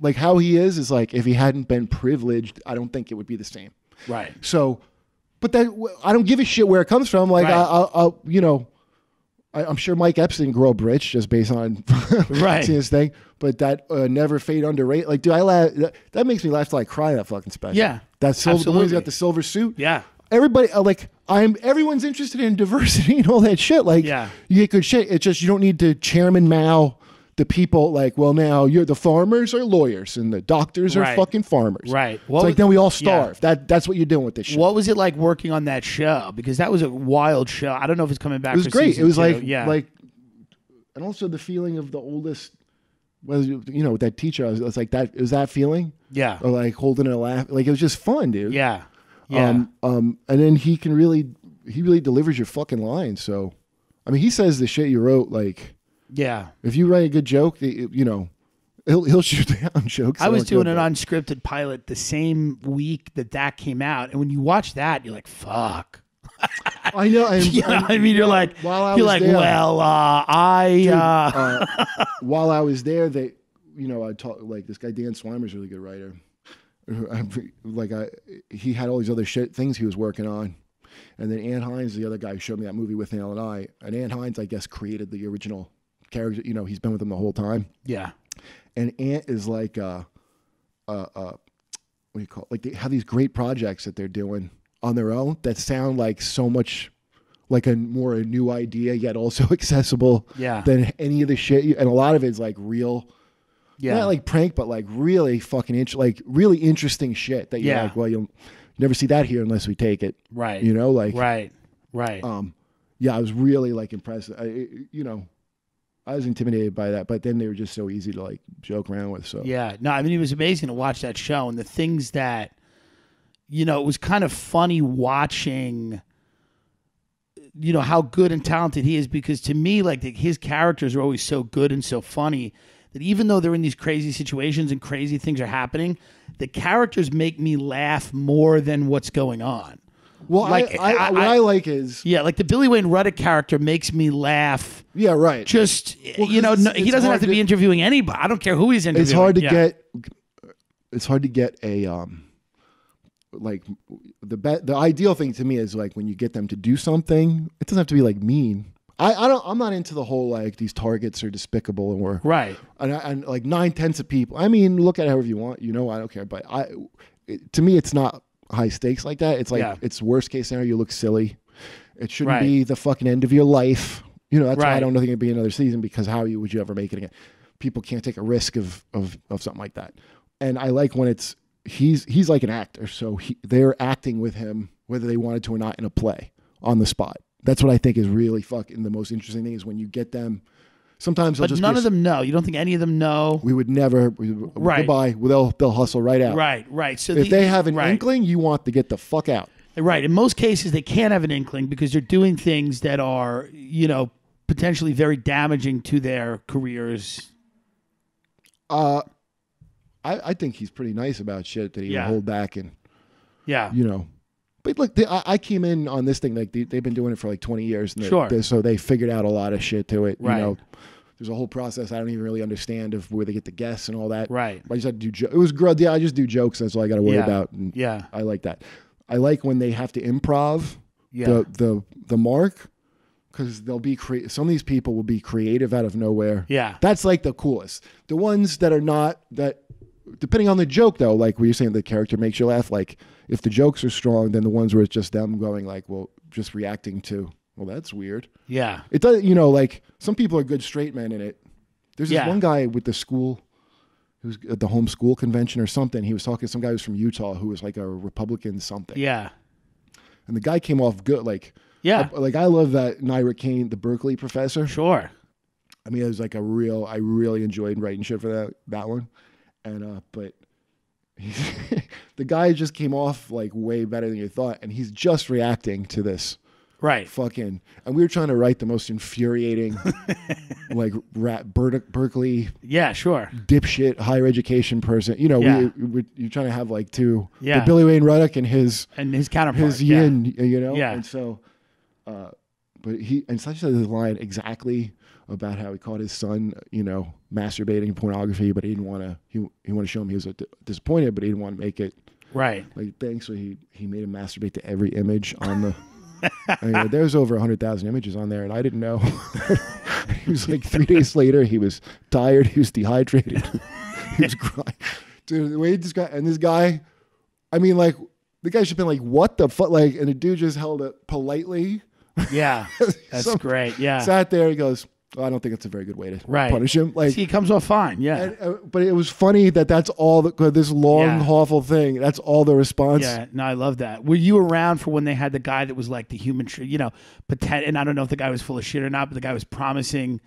like how he is like if he hadn't been privileged, I don't think it would be the same. Right. So, but that I don't give a shit where it comes from. Like right. I'm sure Mike Epstein grew up rich just based on right seeing his thing. But that Never Fade Underrated. Like, dude, I laugh. That makes me laugh till I cry. That fucking special. Yeah. That's silver. The one he's got the silver suit. Yeah. Everybody everyone's interested in diversity and all that shit. Like, yeah. You get good shit. It's just you don't need to Chairman Mao the people. Like, well, now the farmers are lawyers and the doctors are fucking farmers. Right. It's like then we all starve. Yeah. That's what you're doing with this shit. What was it like working on that show? Because that was a wild show. I don't know if it's coming back. It was great. It was like and also the feeling of the oldest. Was that teacher? I was like that. It was that feeling. Yeah. Or like holding a laugh. Like it was just fun, dude. Yeah. Yeah. And then he really delivers your fucking lines. So, I mean, he says the shit you wrote. Like, yeah. If you write a good joke, he'll shoot down jokes. I was doing an unscripted pilot the same week that came out, and when you watch that, you're like, fuck. I know. I mean, you're like, while I was there, I talked like this guy Dan Swimer's a really good writer. He had all these other things he was working on, and then Ann Hines, the other guy who showed me that movie With Nail and I, and Ann Hines, I guess, created the original character. He's been with them the whole time. Yeah, and Ant is like, what do you call it? Like they have these great projects that they're doing on their own that sound like so much like a new idea yet also accessible than any of the shit. And a lot of it's like real. Yeah, not like prank, but like really fucking really interesting shit that you're like, well, you'll never see that here unless we take it. Right. Right. Yeah, I was really like impressed. I was intimidated by that, but then they were just so easy to like joke around with. So yeah, no, I mean, it was amazing to watch that show and the things that, it was kind of funny watching, how good and talented he is, because to me, like his characters are always so good and so funny that even though they're in these crazy situations and crazy things are happening, the characters make me laugh more than what's going on. Well, like, what I like is... Yeah, like the Billy Wayne Ruddock character makes me laugh. Yeah, right. Just, he doesn't have to be interviewing anybody. I don't care who he's interviewing. It's hard to get a... like the ideal thing to me is like when you get them to do something, it doesn't have to be like mean. I'm not into the whole like these targets are despicable and we're right. And like 9/10 of people. I mean, look at it however you want. I don't care. But to me, it's not high stakes like that. It's like it's worst case scenario. You look silly. It shouldn't be the fucking end of your life. That's why I don't think it'd be another season, because would you ever make it again? People can't take a risk of something like that. And I like when it's he's like an actor, so they're acting with him whether they wanted to or not in a play on the spot. That's what I think is really fucking the most interesting thing is when you get them. Sometimes but none of them know. You don't think any of them know? We would never. Right. Goodbye. They'll hustle right out. Right. So if they have an inkling, you want to get the fuck out. Right. In most cases, they can't have an inkling because they're doing things that are, potentially very damaging to their careers. I think he's pretty nice about shit that he will hold back and. Yeah. But look, I came in on this thing like they've been doing it for like 20 years, and sure. So they figured out a lot of shit to it. Right. there's a whole process I don't even really understand of where they get the guests and all that. Right. I just had to do. It was good. Yeah, I just do jokes. That's all I got to worry about. And Yeah. I like that. I like when they have to improv Yeah. the mark, because they'll be some of these people will be creative out of nowhere. Yeah. That's like the coolest. The ones that are not that. Depending on the joke, though, like where you're saying the character makes you laugh, like if the jokes are strong, then the ones where it's just them going like, well, just reacting to, well, that's weird. Yeah. It does, like some people are good straight men in it. There's this one guy with the school who's at the homeschool convention or something. He was talking to some guy who's from Utah who was like a Republican something. Yeah. And the guy came off good. Like, Yeah. I love that Naira Kane, the Berkeley professor. Sure. I mean, it was like I really enjoyed writing shit for that one. And but the guy just came off like way better than you thought, and he's just reacting to this Right. fucking. And we were trying to write the most infuriating, like Berkeley Yeah. Sure. dipshit higher education person. You know, Yeah. you're trying to have like two, Yeah. the Billy Wayne Ruddock and his counterpart. his yin, you know. Yeah. And so, but he and such a line exactly about how he caught his son, masturbating pornography, but he didn't want to. He wanted to show him he was disappointed, but he didn't want to make it Right. like thing. So he made him masturbate to every image on the. There's over 100,000 images on there, and I didn't know. He was like 3 days later. He was tired. He was dehydrated. He was crying. Dude, the way this guy, I mean, like the guy should have been like, "What the fuck?" Like, and the dude just held it politely. Yeah. That's great. Yeah. Sat there. He goes, well, I don't think it's a very good way to Right. punish him. Like, See, he comes off fine. Yeah. but it was funny that's all this long, Yeah. awful thing. That's all the response. Yeah, no, I love that. Were you around for when they had the guy that was like the human, and I don't know if the guy was full of shit or not, but the guy was promising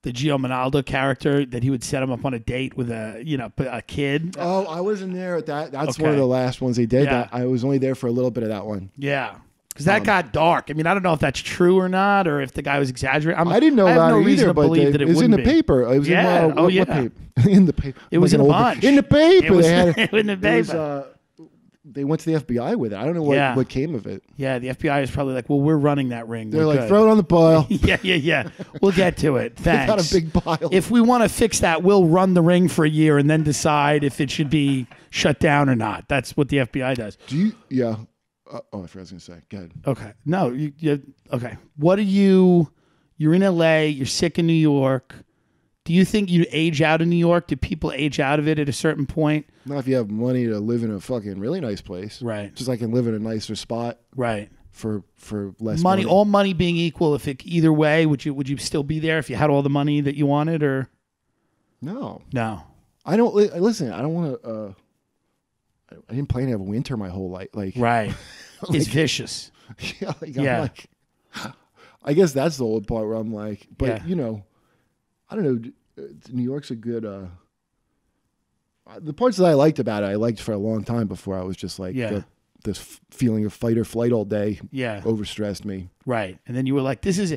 the Gio Monaldo character that he would set him up on a date with a kid. Oh, I wasn't there at that. That's Okay. one of the last ones they did. Yeah. I was only there for a little bit of that one. Yeah. Because that got dark. I mean, I don't know if that's true or not, or if the guy was exaggerating. I didn't know I have that no reason either, to but believe that it was in wouldn't the be. paper. It was Yeah. in what paper? In the paper. It was Like in a an old- bunch. In the paper. It was they had in the it was, paper. they went to the FBI with it. I don't know Yeah. what came of it. Yeah, the FBI is probably like, well, we're running that ring. They're We're like, good. throw it on the pile. Yeah. We'll get to it. They got Thanks. a big pile. If we want to fix that, we'll run the ring for a year and then decide if it should be shut down or not. That's what the FBI does. Do you? Yeah. I forgot what I was going to say. Go ahead. Okay. No, okay. What are you're in LA, you're sick in New York. Do you think you age out of New York? Do people age out of it at a certain point? Not if you have money to live in a fucking really nice place. Right. Just I can live in a nicer spot Right. for less Money, money. all money being equal, either way, would you still be there if you had all the money that you wanted, or No. no? I don't listen. I don't want to. I didn't plan to have winter my whole life. Like, Right. It's vicious. yeah, like, Yeah. I'm like, I guess that's the old part where I'm like, but Yeah. I don't know. New York's a good. The parts that I liked about it, I liked for a long time before I was just like, Yeah. this feeling of fight or flight all day, Yeah. overstressed me. Right. And then you were like, this is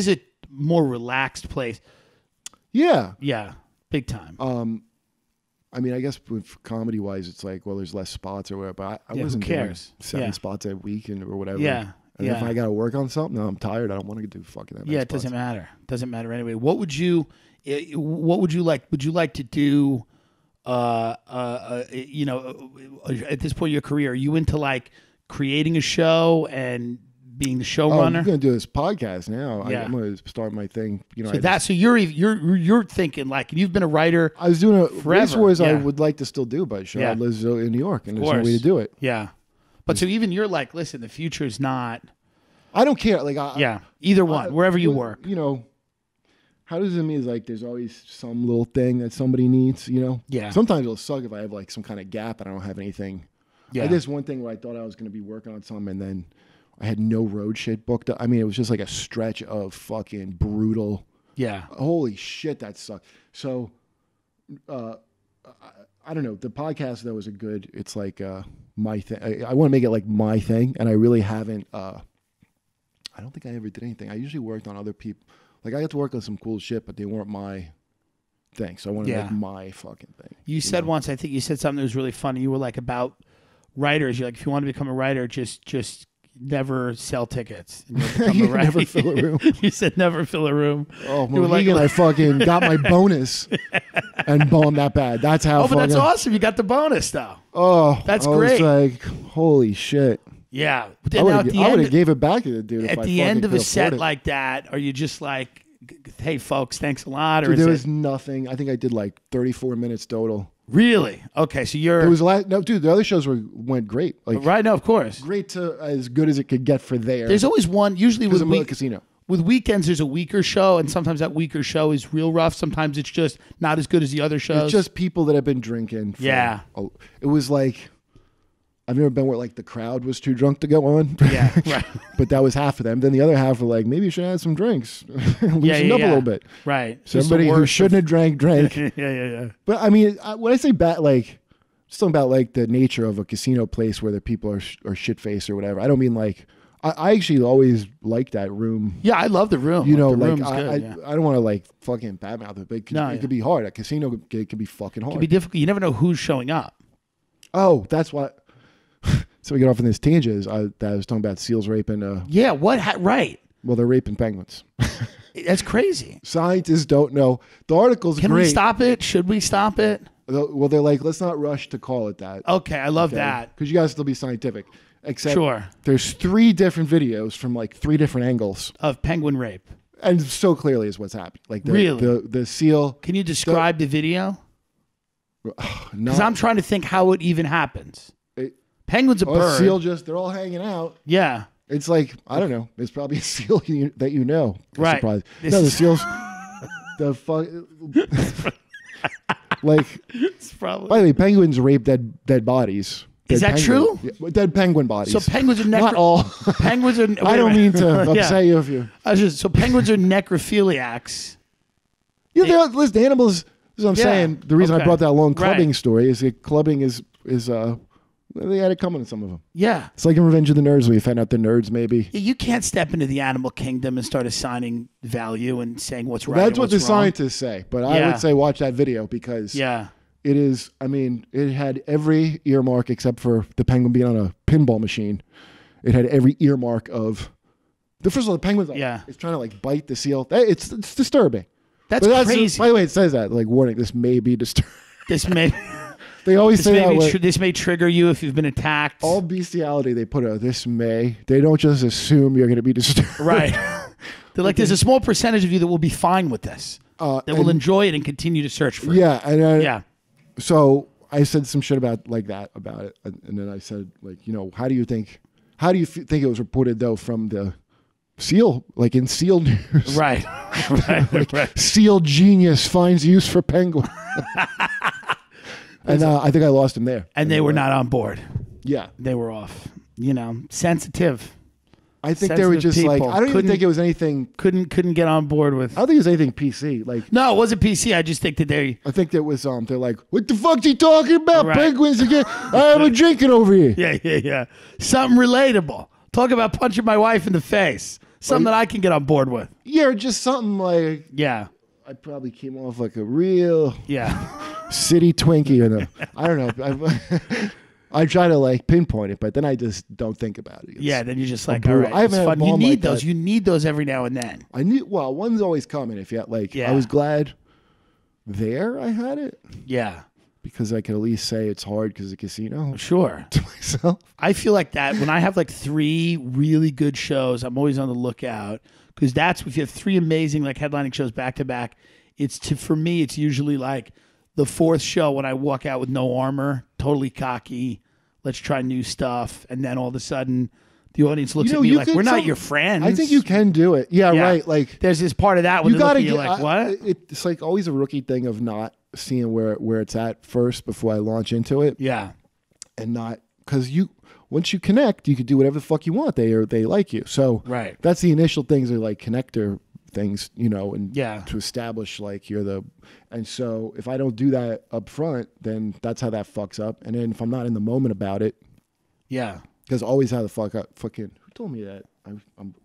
a more relaxed place. Yeah. Yeah. Big time. I mean, I guess with comedy wise, it's like, well, there's less spots or whatever. But I Yeah, who wasn't cares? doing 7 Yeah. spots a week or whatever. Yeah, And if yeah. I got to work on something, no, I'm tired. I don't want to do fucking that. many Yeah, it spots. doesn't matter. Doesn't matter anyway. What would you like? Would you like to do? At this point in your career, are you into like creating a show and being the Oh, I'm showrunner? going to do this podcast now. Yeah. I'm going to start my thing. So you're thinking like you've been a writer. I was doing a forever, Race Wars. I yeah. would like to still do, but Yeah. I live in New York, and there's no course. way to do it. Yeah, but so even you're like, listen, the future is not. I don't care. Like, Either one, wherever you work. How does it mean? Is like there's always some little thing that somebody needs. Yeah. Sometimes it'll suck if I have like some kind of gap and I don't have anything. Yeah. I did this one thing where I thought I was going to be working on something, and then I had no road shit booked up. I mean, it was just like a stretch of fucking brutal. Yeah. Holy shit, that sucked. So, I don't know. The podcast though is it's like my thing. I want to make it like my thing, and I really haven't. I don't think I ever did anything. I usually worked on other people. Like I got to work on some cool shit, but they weren't my thing. So I want to make my fucking thing. You said once, I think you said something that was really funny. You were like about writers. You're like, if you want to become a writer, just never sell tickets. And you'll become You a rep. never fill a room. You said never fill a room. Oh, You were Mohegan, I fucking got my bonus and boned that bad. That's how. Oh, but that's fucking- awesome. You got the bonus though. Oh, That's I was great. like, holy shit. Yeah. But I then would now at the have end, gave it back to the dude. if at I the fucking end of could a set afford it. like that, are you just like, hey, folks, thanks a lot? Or Dude, is there it was nothing. I think I did like 34 minutes total. really? Okay, so you're It was no, dude. The other shows went great. Like right. No, of course. great to as good as it could get for there. There's always one. Usually because with I'm a week, casino. with weekends, there's a weaker show, and sometimes that weaker show is real rough. Sometimes it's just not as good as the other shows. It's just people that have been drinking. Yeah. It was like I've never been where like the crowd was too drunk to go on. yeah, right. But that was half of them. Then the other half were like, maybe you should add some drinks, loosen up a little bit. Right. So Just the everybody who worst shouldn't have drank. yeah. But I mean, when I say bad, like just talking about like the nature of a casino place where the people are shit faced or whatever. I don't mean like I actually always like that room. Yeah, I love the room. You know, the like room's good. Yeah. I don't want to like fucking badmouth it, but it could be hard. A casino it could be fucking hard. It'd be difficult. You never know who's showing up. Oh, that's what. So we get off on this tangent. That I was talking about seals raping. Yeah. What? Right. Well, they're raping penguins. That's crazy. Scientists don't know. The article's Can great. we stop it? Should we stop it? Well, they're like, let's not rush to call it that. Okay, I love that. Because you guys still be scientific. Except Sure. there's 3 different videos from like 3 different angles. Of penguin rape. And so clearly is what's happening. Like Really? the seal. Can you describe the video? No, Because I'm trying to think how it even happens. Penguin's a bird. seal they're all hanging out. Yeah. It's like, I don't know. It's probably a seal that you know. I'm Right. surprised. This No, the is- seals. The fuck. Like, It's probably. by the way, penguins rape dead bodies. Is Dead that true? Yeah, dead penguin bodies. So penguins are Not all. penguins are. I don't mean to Yeah. upset you if you. So penguins are necrophiliacs. Yeah, listen, animals. This is what I'm Yeah. saying. The reason I Okay. brought that long clubbing Right. story is that clubbing is they had it coming in some of them. Yeah. It's like in Revenge of the Nerds where you find out the nerds maybe. You can't step into the animal kingdom and start assigning value and saying what's right. That's and what the what's wrong. scientists say, but I Yeah. would say watch that video because Yeah. it is. I mean, it had every earmark except for the penguin being on a pinball machine. It had every earmark of the first of all the penguin's like, Yeah. it's trying to like bite the seal. It's disturbing. That's But crazy. By the way, it says that like warning. This may be disturbing. This may They always this say that. may, Like, this may trigger you if you've been attacked. all bestiality they put a this may. They don't just assume you're going to be disturbed. Right. They're like, there's a small percentage of you that will be fine with this. That will and- enjoy it and continue to search for it. Yeah, and Yeah. So I said some shit about it, and then I said like, you know, how do you think it was reported though from the seal, like in Seal News? Right. right. Seal genius finds use for penguin. And I think I lost him there. And they were not on board. Yeah, They were off. You know, sensitive. I think they were Sensitive just like, people. I don't even Couldn't- think it was anything. Couldn't get on board with. I don't think it was anything PC. Like, No, it wasn't PC. I just think that they. I think that was they're like, what the fuck's he talking about? Right. Penguins again? I have a drinking over here. Yeah. Something relatable. Talk about punching my wife in the face. Something that I can get on board with. Yeah, or just something like Yeah. I probably came off like a real Yeah. city Twinkie, I don't know. I try to like pinpoint it, but then I just don't think about it. Yeah. Then you're just like, brutal. all right. I haven't It's had fun. You one need like those. that. You need those every now and then. I knew. Well, one's always coming. If you like, Yeah. I was glad there I had it Yeah. because I could at least say it's hard because the casino Sure. to myself. I feel like that when I have like 3 really good shows, I'm always on the lookout because that's if you have 3 amazing like headlining shows back to back. For me, it's usually like the 4th show when I walk out with no armor, totally cocky. Let's try new stuff, and then all of a sudden, the audience looks at me like, "We're not your friends." I think you can do it. Yeah, Yeah. right. Like There's this part of that when you they look got to at you get like, "What?" It's like always a rookie thing of not seeing where it's at first before I launch into it. Yeah, And not because once you connect, you can do whatever the fuck you want. They like you. So Right. that's the initial things are like connector things, and Yeah. to establish like and so if I don't do that up front, then that's how that fucks up. And then if I'm not in the moment about it, yeah. because always how the fucking who told me that I'm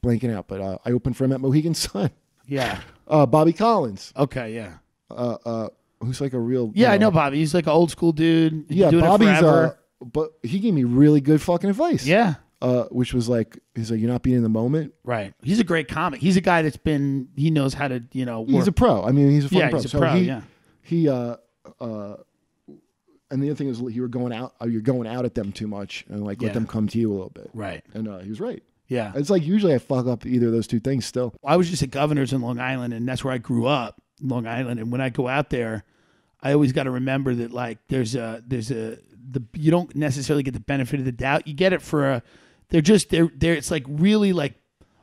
blanking out, but I opened for him at Mohegan Sun. Yeah. Bobby Collins, Okay. Yeah. who's like a real Yeah, I know Bobby. He's like an old school dude. He's been doing it Bobby's forever. but he gave me really good fucking advice. Yeah. which was like, he's like, you're not being in the moment. Right. He's a great comic. He's a guy he knows how to, work. He's a pro. I mean, he's a fucking pro. He's a pro, He and the other thing is you're going out at them too much and like let them come to you a little bit. Right. And he was right. Yeah. It's like usually I fuck up either of those two things still. I was just at Governor's in Long Island, and that's where I grew up, Long Island. And when I go out there, I always got to remember that like you don't necessarily get the benefit of the doubt. You get it for they're it's like really like,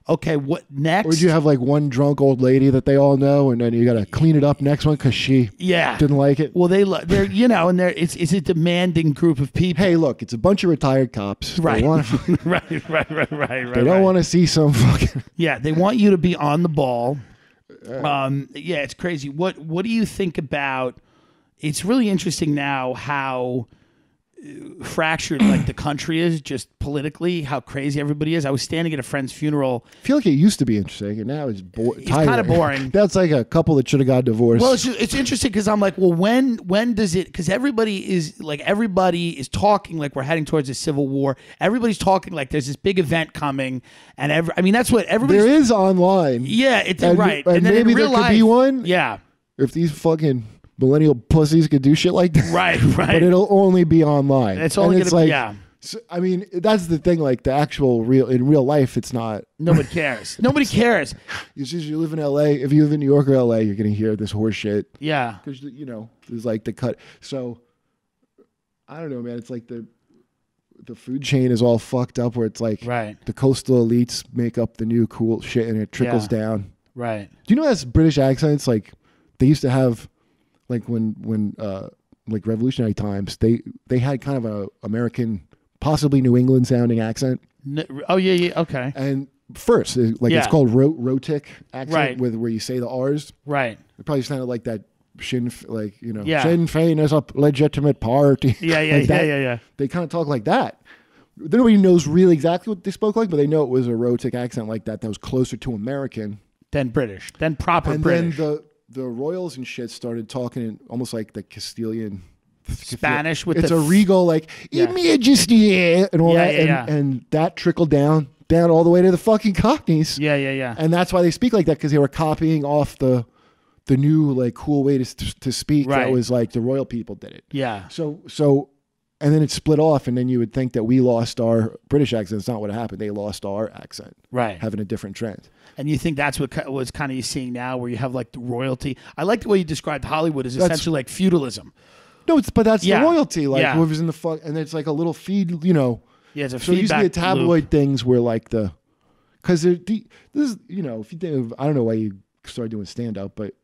okay, what next? Or do you have like one drunk old lady that they all know, and then you got to clean it up next one because she didn't like it? Well, they're and it's a demanding group of people. Hey, look, it's a bunch of retired cops. Right. Right. They don't want to see some fucking. Yeah, they want you to be on the ball. It's crazy. What do you think about? It's really interesting now how fractured like the country is just politically, how crazy everybody is. I was standing at a friend's funeral. I feel like it used to be interesting, and now it's kind of boring. That's like a couple that should have got divorced. Well, it's interesting because I'm like, well, when does it? Because everybody is talking like we're heading towards a civil war. Everybody's talking like there's this big event coming, and that's what everybody. There is online. Yeah, it's right. And then maybe in real life, could be one. Yeah. If these fucking millennial pussies could do shit like that. Right. But it'll only be online. It's only going to be, yeah. So, I mean, that's the thing. Like the actual in real life, it's not. Nobody cares. Nobody cares. You live in LA. If you live in New York or LA, you're going to hear this horse shit. Yeah. Because, there's like the cut. So, I don't know, man. It's like the food chain is all fucked up where it's like the coastal elites make up the new cool shit and it trickles down. Right. Do you know that's British accents? Like they used to have. Like when like revolutionary times, they had kind of a American, possibly New England sounding accent. Oh yeah, okay. And first, it's called Rotic accent, where you say the R's. Right. It probably sounded like that Sinn Féin is a legitimate party. Yeah. They kind of talk like that. Nobody knows really exactly what they spoke like, but they know it was a Rotic accent like that was closer to American than British, than proper British. Then the royals and shit started talking almost like the Castilian Spanish it's a regal like Majesty and all that and that trickled down all the way to the fucking Cockneys. Yeah. And that's why they speak like that, because they were copying off the new like cool way to speak. That was like the royal people did it. Yeah. So and then it split off, and then you would think that we lost our British accent. It's not what happened. They lost our accent. Right. Having a different trend. And you think that's what was kind of you seeing now, where you have like the royalty. I like the way you described Hollywood as essentially like feudalism. No, but that's the royalty. Like whoever's in the fuck, and it's like a little feed. Yeah, it's a so it used to be a tabloid loop. Things where like because this is if you think of, I don't know why you started doing stand up, but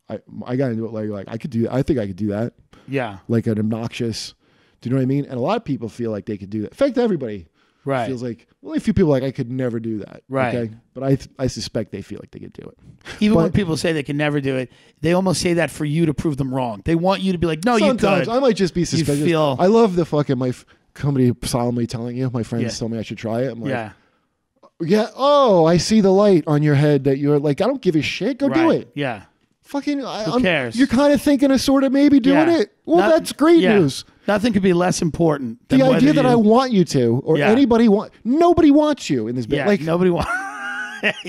I got into it like I could do. I think I could do that. Yeah. Like an obnoxious. Do you know what I mean? And a lot of people feel like they could do that. In fact, everybody feels like only a few people like I could never do that. Right. Okay? But I suspect they feel like they could do it. Even when people say they can never do it, they almost say that for you to prove them wrong. They want you to be like, no, you could. I might just be suspicious. I love the fucking somebody solemnly telling you. My friends told me I should try it. I'm like, yeah. Oh, I see the light on your head that you're like, I don't give a shit. Go do it. Yeah. Fucking, who cares? You're kind of thinking of sort of maybe doing it. Well, that's great news. Nothing could be less important than the idea that I want you to, or anybody nobody wants you in this bit. Like nobody wants.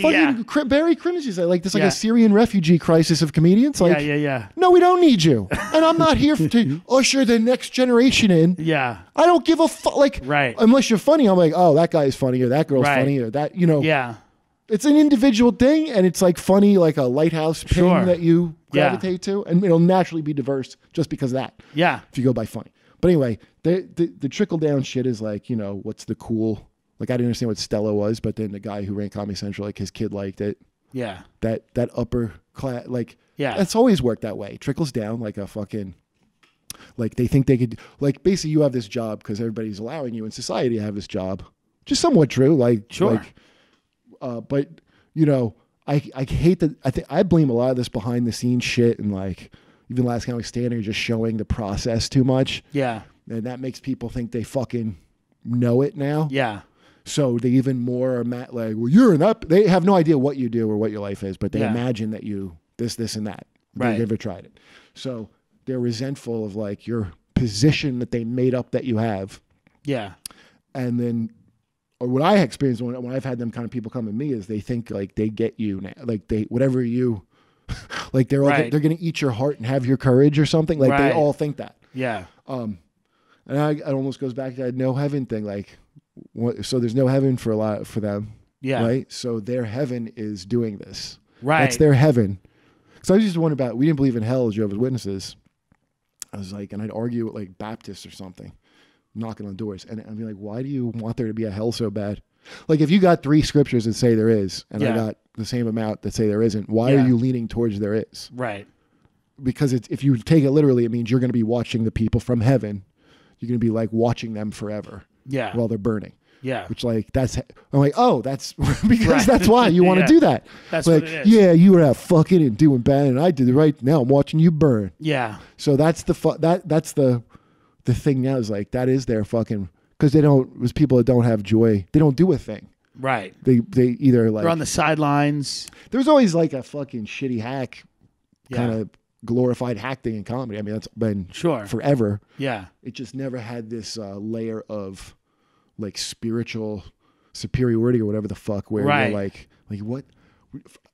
Fucking Barry Crimmins said like this, like a Syrian refugee crisis of comedians. Like, yeah. No, we don't need you, and I'm not here to usher the next generation in. Yeah, I don't give a fuck. Like, unless you're funny, I'm like, oh, that guy's funny, or that girl's funny, or that Yeah. It's an individual thing, and it's like funny, like a lighthouse pin that you gravitate to, and it'll naturally be diverse just because of that. Yeah, if you go by funny. But anyway, the trickle down shit is like, what's the cool? Like I didn't understand what Stella was, but then the guy who ran Comedy Central, like his kid liked it. Yeah, that upper class, like it's always worked that way. Trickles down like a fucking. Like they think they could, like basically you have this job because everybody's allowing you in society to have this job, which is somewhat true. Like sure. But I hate that. I blame a lot of this behind the scenes shit, and like even Last Comic Standing just showing the process too much. Yeah, and that makes people think they fucking know it now. Yeah. So they even more are like, well, you're in that. They have no idea what you do or what your life is, but they imagine that you this, and that. They've never tried it, so they're resentful of like your position that they made up that you have. Yeah, and then or what I experienced when I've had them kind of people come to me is they think like they get you now, like they whatever you like they're Right. they're gonna eat your heart and have your courage or something. Like they Right. all think that. Yeah. And it almost goes back to that no heaven thing. Like, so there's no heaven for them. Yeah. Right. So their heaven is doing this. Right. That's their heaven. So I was just wondering about, we didn't believe in hell as Jehovah's Witnesses. I was like, and I'd argue with like Baptists or something, knocking on doors. And I'd be like, why do you want there to be a hell so bad? Like if you got 3 scriptures that say there is, and I got the same amount that say there isn't, why are you leaning towards there is? Right. Because if you take it literally, it means you're going to be watching the people from heaven. You're going to be like watching them forever. Yeah. While they're burning. Yeah. Which like, I'm like, oh, that's because that's why you want to do that. That's like, what it is. yeah, you were out fucking and doing bad and I did it right. Now I'm watching you burn. Yeah. So that's that's the thing now is like, that is their fucking, because there's people that don't have joy. They don't do a thing. Right. They either like. They're on the sidelines. There's always like a fucking shitty hack kind Yeah. of glorified hack thing in comedy. I mean, that's been Sure. forever. Yeah. It just never had this layer of like spiritual superiority or whatever the fuck where Right. you're like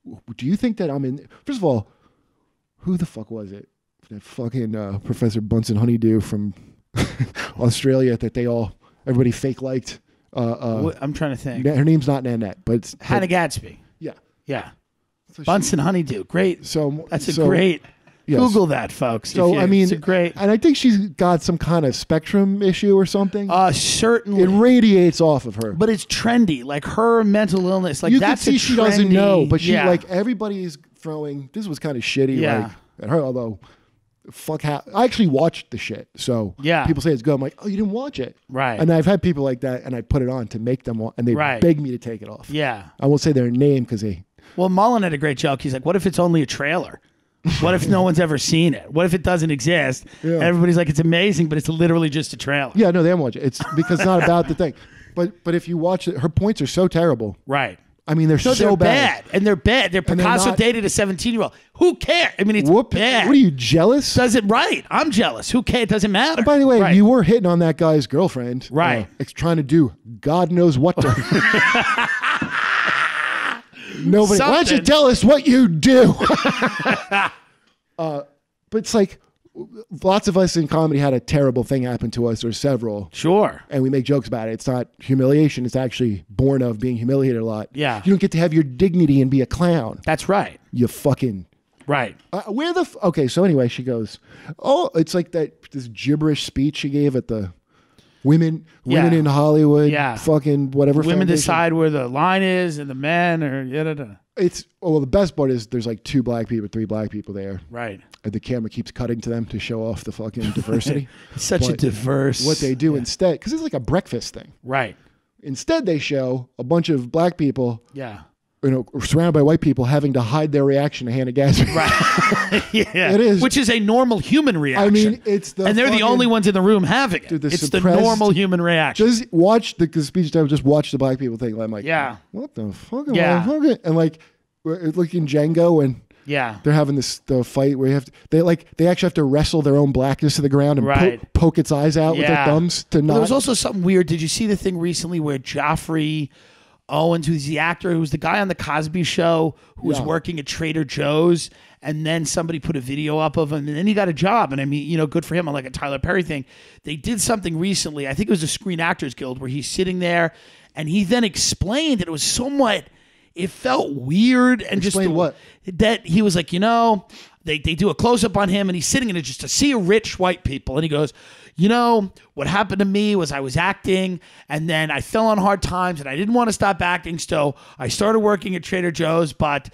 what do you think that I'm in? First of all, who the fuck was it? That fucking Professor Bunsen Honeydew from Australia that everybody fake liked. I'm trying to think. Her name's not Nanette, but it's Hannah Gadsby. yeah. Yeah. So she- Bunsen Honeydew. Great. So That's a so- great. yes. Google that, folks. So I mean, it's a great. and I think she's got some kind of spectrum issue or something. Certainly. It radiates off of her. But it's trendy. Like her mental illness. Like you can that's see a she doesn't trendy- know, but she yeah. like everybody's throwing. This was kind of shitty. Yeah. Like at her, although I actually watched the shit. So Yeah. people say it's good. I'm like, oh, you didn't watch it, Right. And I've had people like that, and I put it on to make them, and they Right. beg me to take it off. Yeah. I won't say their name because they. Well, Mullen had a great joke. He's like, what if it's only a trailer? What if no one's ever seen it? What if it doesn't exist? Yeah. And everybody's like, it's amazing, but it's literally just a trailer. Yeah, no, they haven't watched it. It's because it's not about the thing. But if you watch it, her points are so terrible. Right. I mean, they're No, so they're bad. bad. And they're bad. They're they're Picasso not- dated a 17-year-old. Who cares? I mean, it's Whoop! bad. What are you, jealous? Does it right? I'm jealous. Who cares? It doesn't matter. By the way, Right. you were hitting on that guy's girlfriend. Right. It's trying to do God knows what to her. Nobody. Why don't you Something. tell us what you do? But it's like lots of us in comedy had a terrible thing happen to us, or several, Sure. and we make jokes about it. It's not humiliation. It's actually born of being humiliated a lot. Yeah. You don't get to have your dignity and be a clown. That's right. You fucking. Right. Where the okay? So anyway, she goes. Oh, it's like this gibberish speech she gave at the women Yeah. in Hollywood. Yeah. Fucking whatever. Women foundation. decide where the line is, and the men are yada. It's well. The best part is there's like 2 black people, 3 black people there, Right. and the camera keeps cutting to them to show off the fucking diversity. It's such a But diverse. What they do instead, because it's like a breakfast thing. Right. Instead, they show a bunch of black people, Yeah. surrounded by white people, having to hide their reaction to Hannah Gadsby. Right. Yeah. It is. Which is a normal human reaction. I mean, it's the and they're the fucking- only ones in the room having it. Dude, the it's the suppressed- normal human reaction. Just watch the speech time. Just watch the black people thing. I'm like, Yeah. what the fuck? Yeah. And like, we're looking Django, and Yeah. they're having the fight where they actually have to wrestle their own blackness to the ground and Right. poke its eyes out with their Yeah. thumbs to Well, not. there was also something weird. Did you see the thing recently where Joffrey Owens, who's the actor, who was the guy on the Cosby Show, who was Yeah. working at Trader Joe's, and then somebody put a video up of him, and then he got a job. And I mean, good for him on like a Tyler Perry thing. They did something recently. I think it was the Screen Actors Guild, where he's sitting there, and he then explained that it was somewhat. It felt weird and Explain just what? that he was like, they do a close up on him, and he's sitting in it just to see rich white people, and he goes, what happened to me was I was acting, and then I fell on hard times, and I didn't want to stop acting, so I started working at Trader Joe's, but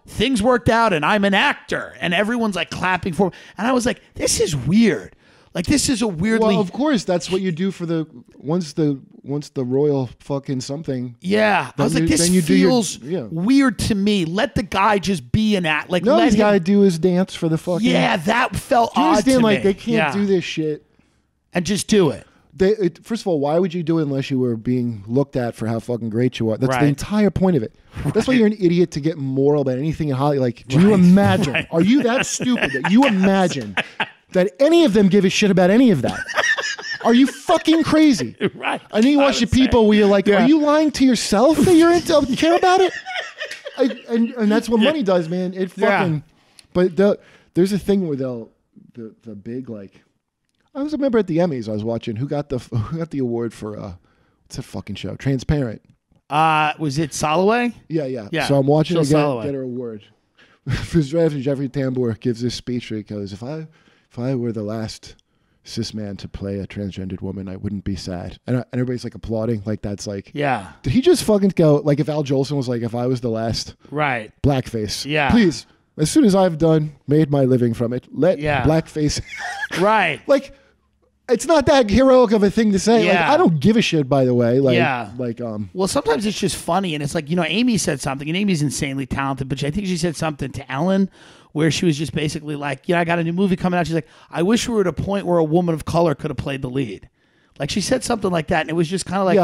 things worked out, and I'm an actor, and everyone's like clapping for him, and I was like, this is weird. Like, this is a weirdly. Well, of course, that's what you do for once the royal fucking something. Yeah, I was like, this then you do your- feels yeah. weird to me. Let the guy just be an act. Like, No, let he's him. got to do his dance for the fucking. Yeah, that felt Do you odd understand? to Like me. they can't Yeah. do this shit. And just do it. First of all, why would you do it unless you were being looked at for how fucking great you are? That's Right. the entire point of it. That's why you're an idiot to get moral about anything in Hollywood. Like, do you imagine? Right. Are you that stupid that you imagine that any of them give a shit about any of that? Are you fucking crazy? Right. And then you watch the people where you're like, are you lying to yourself that you're into? Care about it? And that's what money does, man. It fucking. But there's a thing where the big like. I was a member at the Emmys. I was watching who got the award for what's that fucking show? Transparent. Was it Soloway? Yeah. So I'm watching her get her award. It was right after Jeffrey Tambor gives this speech where he goes, if I were the last cis man to play a transgendered woman, I wouldn't be sad. And everybody's like applauding, like that's like, yeah. Did he just fucking go like if Al Jolson was like, if I was the last blackface, please, as soon as I've made my living from it, let blackface, right, like. It's not that heroic of a thing to say. Yeah. Like, I don't give a shit, by the way. Well, sometimes it's just funny, and it's like, Amy said something, and Amy's insanely talented, but I think she said something to Ellen where she was just basically like, I got a new movie coming out. She's like, I wish we were at a point where a woman of color could have played the lead. Like, she said something like that, and it was just kind of like,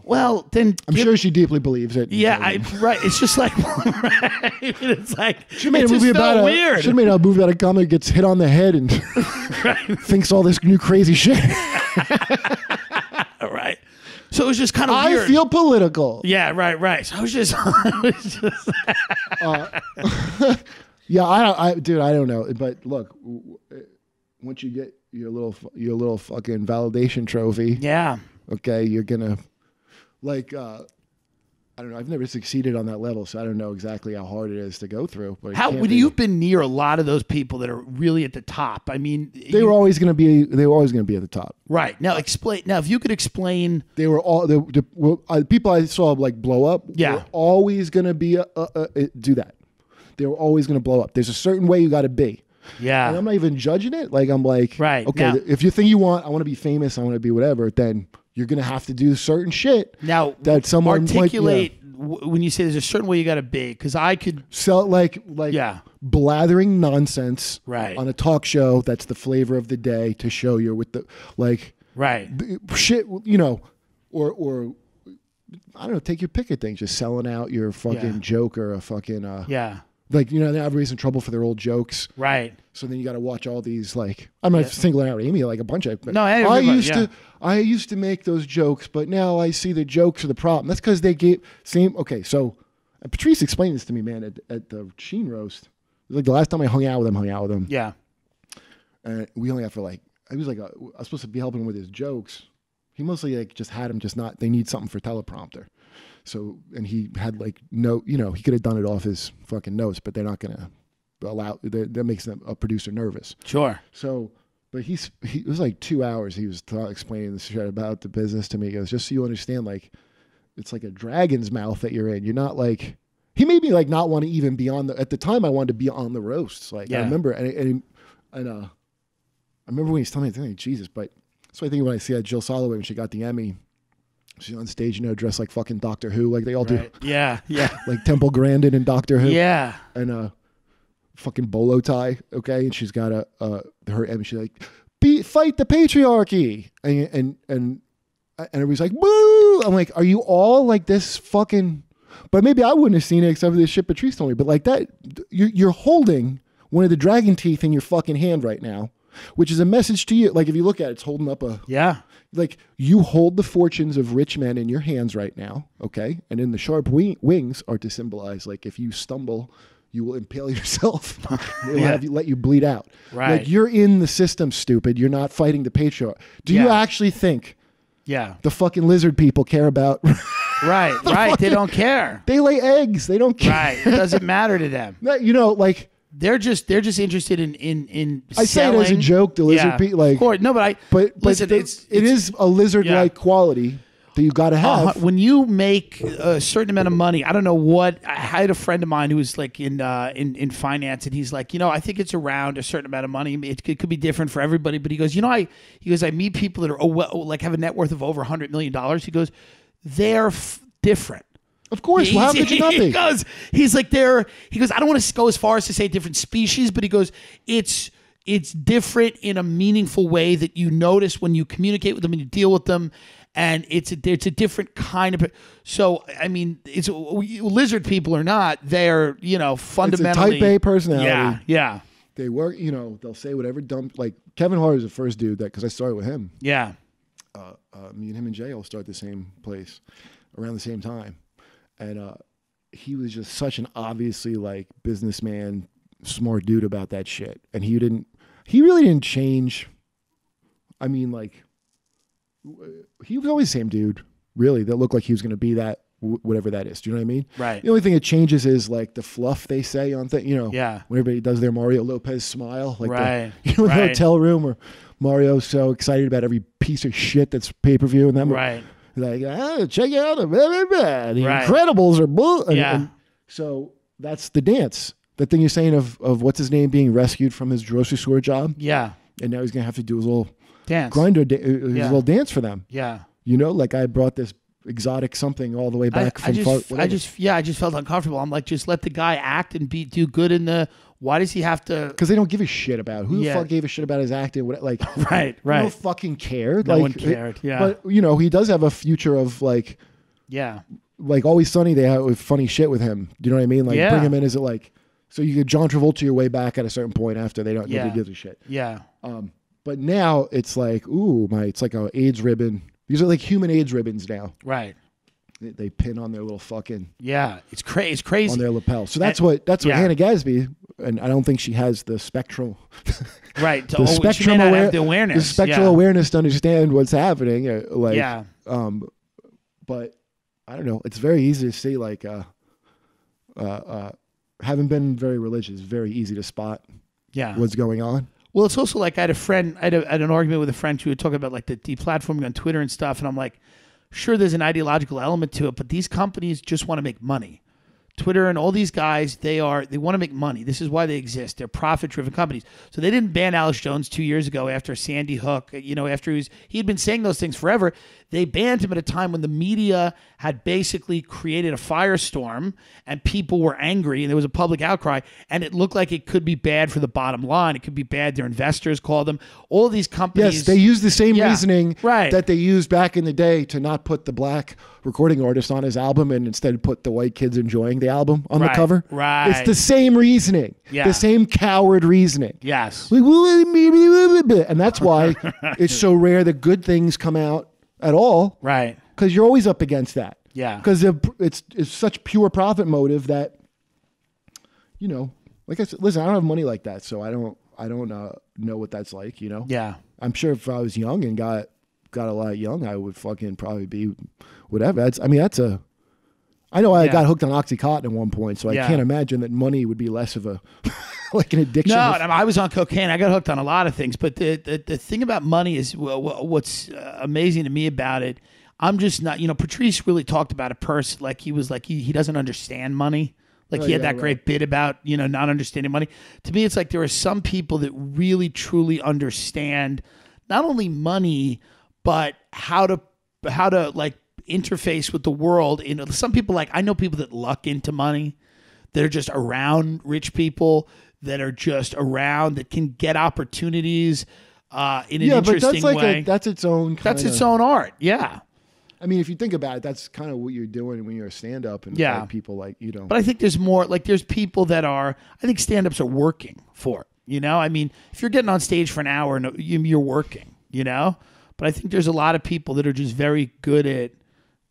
well, then I'm sure she deeply believes it. Yeah, right. It's just like, right. It's like, she made a movie about weird. She made a movie about a comic gets hit on the head and thinks all this new crazy shit. Right. So it was just kind of weird. I feel political. Yeah, right. So I was just, yeah, I don't know, but look, once you get your little fucking validation trophy. Yeah. Okay, you're gonna like I don't know. I've never succeeded on that level, so I don't know exactly how hard it is to go through. But you've been near a lot of those people that are really at the top. I mean, they were always going to be at the top. Right. Now explain. Now, if you could explain, they were all the people I saw like blow up. Yeah. Were always going to be do that. They were always going to blow up. There's a certain way you got to be. Yeah. And I'm not even judging it. Like, I'm like, right. Okay, now, if you think I want to be famous, I want to be whatever, then you're going to have to do certain shit. Now, that someone articulate when you say there's a certain way you got to be, because I could sell blathering nonsense on a talk show that's the flavor of the day to show you're with the shit, or I don't know, take your pick of things, just selling out your fucking joke or a fucking like, everybody's in trouble for their old jokes. Right. So then you got to watch all these, like, I'm not singling out Amy, like a bunch of, but no, I used to make those jokes, but now I see the jokes are the problem. That's because they gave so Patrice explained this to me, man, at the Sheen roast. It was like the last time I hung out with him. Yeah. And we only have for I was supposed to be helping him with his jokes. He mostly just had him they need something for teleprompter. So, and he had he could have done it off his fucking notes, but they're not going to allow, that makes a producer nervous. Sure. So, but it was like 2 hours. He was explaining this shit about the business to me. He goes, just so you understand, it's like a dragon's mouth that you're in. You're not he made me not want to even be at the time I wanted to be on the roasts. I remember, and I remember when he's telling me, I'm Jesus, but so I think when I see Jill Soloway when she got the Emmy, she's on stage, dressed like fucking Doctor Who, like they all do. Yeah. Like Temple Grandin and Doctor Who. Yeah. And a fucking bolo tie, okay? And she's got her Emmy. She's like, fight the patriarchy. And everybody's like, boo! I'm like, are you all like this fucking... But maybe I wouldn't have seen it except for this shit Patrice told me. But like that, you're holding one of the dragon teeth in your fucking hand right now, which is a message to you. Like if you look at it, it's holding up a... Yeah. Like you hold the fortunes of rich men in your hands right now, okay? And then the sharp wings are to symbolize, like if you stumble, you will impale yourself. It'll let you bleed out. Right. Like you're in the system, stupid. You're not fighting the patriarch. Do you actually think the fucking lizard people care about... Right. They don't care. They lay eggs. They don't care. Right. It doesn't matter to them. They're just interested in I say it as a joke, the lizard people. Of course. No, but listen, it is a lizard-like quality that you got to have. When you make a certain amount of money, I don't know what. I had a friend of mine who was in finance, and he's like, I think it's around a certain amount of money. It could be different for everybody, but he goes, I meet people that are have a net worth of over $100 million. He goes, they're different. Of course, how could you not be? He goes, I don't want to go as far as to say different species, but he goes, it's different in a meaningful way that you notice when you communicate with them and you deal with them, and it's a different kind of. So I mean, it's lizard people or not, they're fundamentally it's a type A personality. Yeah. They work. They'll say whatever dumb. Like Kevin Hart is the first dude because I started with him. Yeah. me and him and Jay all start the same place around the same time. And he was just such an obviously like businessman, smart dude about that shit. And he really didn't change. I mean, like, he was always the same dude, really, that looked like he was going to be that, whatever that is. Do you know what I mean? Right. The only thing that changes is like the fluff they say on things, Yeah. when everybody does their Mario Lopez smile, like Right. the hotel room where Mario's so excited about every piece of shit that's pay-per-view and that Right. like, check out the Right. Incredibles are bull. Yeah. And so that's the dance. The thing you're saying of what's his name being rescued from his grocery store job. Yeah. And now he's going to have to do his little Dance. grinder, his little dance for them. Yeah. You know, like I brought this exotic something all the way back I just whatever. felt uncomfortable. I'm like, just let the guy act and do good in the. Why does he have to? Because they don't give a shit about who the Yeah. fuck gave a shit about his acting. Like, Right. no fucking cared. No like, one cared. Yeah. But you know, he does have a future of like Yeah. Always Sunny. They have funny shit with him. Do you know what I mean? Like, Yeah. bring him in as it like so you could John Travolta your way back at a certain point after they don't Yeah. nobody gives a shit. Yeah. But now it's like, it's like a AIDS ribbon. These are like human AIDS ribbons now. Right. They pin on their little fucking Yeah. It's crazy. on their lapel. So that's And- what yeah. Hannah Gadsby, and I don't think she has the spectral Right. the She may spectrum not aware- have the awareness. the spectral yeah. awareness to understand what's happening. Yeah. But I don't know. It's very easy to see like having been very religious, very easy to spot Yeah. what's going on. Well, it's also like I had an argument with a friend who would talk about like the deplatforming on Twitter and stuff. And I'm like, sure, there's an ideological element to it, but these companies just want to make money. Twitter and all these guys, they want to make money. This is why they exist. They're profit-driven companies. So they didn't ban Alex Jones 2 years ago after Sandy Hook. You know, after he had been saying those things forever. They banned him at a time when the media had basically created a firestorm and people were angry and there was a public outcry and it looked like it could be bad for the bottom line. It could be bad. Their investors called them. All these companies. Yes, they use the same Yeah, reasoning right. that they used back in the day to not put the black recording artist on his album and instead put the white kids enjoying the album on the Right, cover. right. It's the same reasoning. Yeah. The same coward reasoning. Yes. And that's why it's so rare that good things come out at all. Right. Because you're always up against that. Yeah. Because it's such pure profit motive that, you know, like I said, listen, I don't have money like that, so I don't know what that's like. You know. Yeah. I'm sure if I was young and got a lot young, I would fucking probably be whatever. I know I got hooked on OxyContin at one point, so I can't imagine that money would be less of a like an addiction. No, I was on cocaine. I got hooked on a lot of things, but the thing about money is what's amazing to me about it. I'm just not, Patrice really talked about a person like he was like he doesn't understand money. Like he had that great bit about not understanding money. To me, it's like there are some people that really truly understand not only money but how to like interface with the world. Some people I know people that luck into money. That are just around rich people, that are just around, that can get opportunities in an interesting way. That's its own That's its own art. Yeah. I mean, if you think about it, that's kind of what you're doing when you're a stand-up and Yeah. like, people But I think there's more, there's people that are, I think stand-ups are working for it, I mean, if you're getting on stage for an hour, you're working, But I think there's a lot of people that are just very good at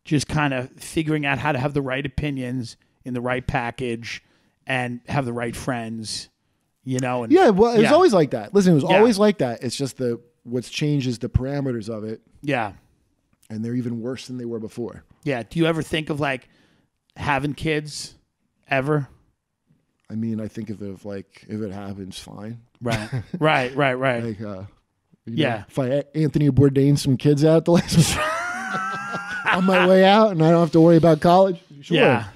just kind of figuring out how to have the right opinions in the right package and have the right friends, And, it's always like that. Listen, it was Yeah. always like that. It's just what's changed is the parameters of it, Yeah. and they're even worse than they were before. Yeah. Do you ever think of having kids ever? I mean, I think if it happens, fine. Right. Right. Like, Yeah. if I Anthony Bourdain some kids out the last on my way out, and I don't have to worry about college. Sure. Yeah.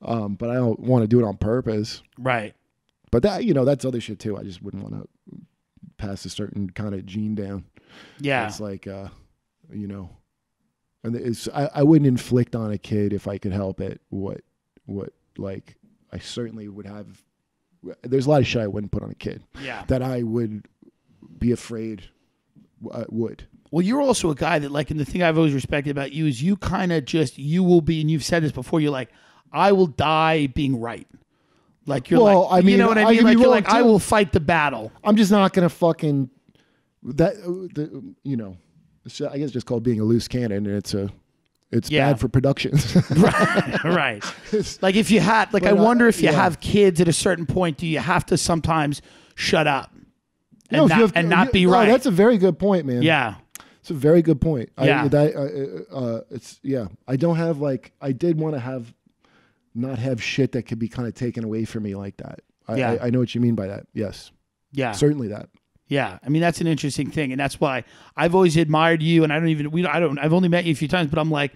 But I don't want to do it on purpose. Right. But that, that's other shit too. I just wouldn't want to pass a certain kind of gene down. Yeah. It's like, and I wouldn't inflict on a kid if I could help it. What I certainly would have. There's a lot of shit I wouldn't put on a kid. Yeah. That I would be afraid would. Well, you're also a guy that and the thing I've always respected about you is you kind of you will be, and you've said this before, you're like, I will die being right. Like you're Well, I mean, you know what I I mean? can be Like you're wrong, like, I too. will fight the battle. I'm just not gonna fucking I guess it's just called being a loose cannon, and it's Yeah. bad for productions. Right. Like if you had, like, I wonder if you have kids at a certain point, do you have to sometimes shut up and not be right? That's a very good point, man. Yeah. It's a very good point. Yeah. I don't have I did want to not have shit that could be kind of taken away from me like that. I know what you mean by that. Yes. Yeah. Certainly that. Yeah, I mean that's an interesting thing, and that's why I've always admired you. And I've only met you a few times, but I'm like,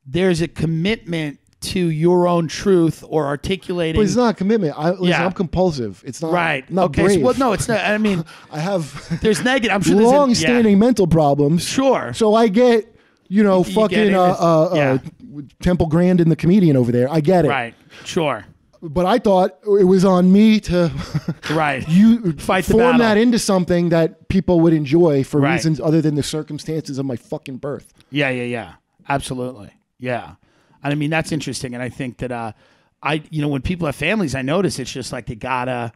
there's a commitment to your own truth or articulating. But it's not a commitment. I'm compulsive. It's not right. Not okay. brave. So, well, no, it's not. I mean, I have there's negative. I'm sure long-standing mental problems. Sure. So I get Temple Grandin, the comedian over there. I get it. Right. Sure. But I thought it was on me to fight the form battle. that into something that people would enjoy for reasons other than the circumstances of my fucking birth. Yeah. Absolutely. Yeah. And I mean, that's interesting. And I think that, when people have families, I notice it's just like they gotta,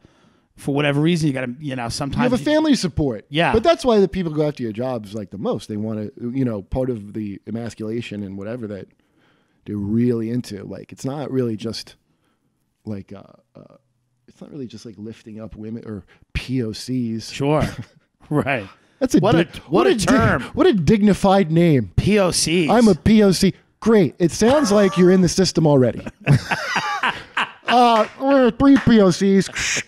for whatever reason, you gotta, sometimes. You have a family support. Yeah. But that's why the people go after your jobs like the most. They want to, part of the emasculation and whatever that they're really into. Like, it's not really just it's not really just like lifting up women or POCs. Sure. Right. That's what a term. What a dignified name. POCs. I'm a POC. Great. It sounds like you're in the system already. 3 POCs.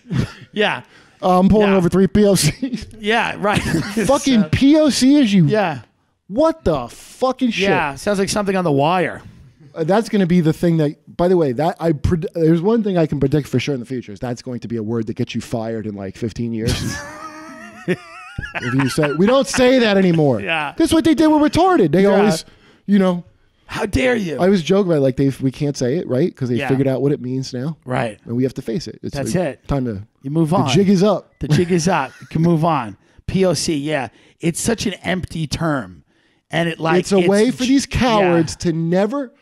Yeah. I'm pulling over 3 POCs. Yeah, right. Fucking POC is you. Yeah. What the fucking shit? Yeah, sounds like something on The Wire. That's going to be the thing that, by the way, there's one thing I can predict for sure in the future is that's going to be a word that gets you fired in like 15 years. If you say, we don't say that anymore. Yeah. That's what they did with retarded. They always, How dare you? I was joking about we can't say it, right? Because they figured out what it means now. Right. And we have to face it. That's it. Time to you move on. The jig is up. The jig is up. You can move on. POC, yeah. It's such an empty term. And it's a way for these cowards to never...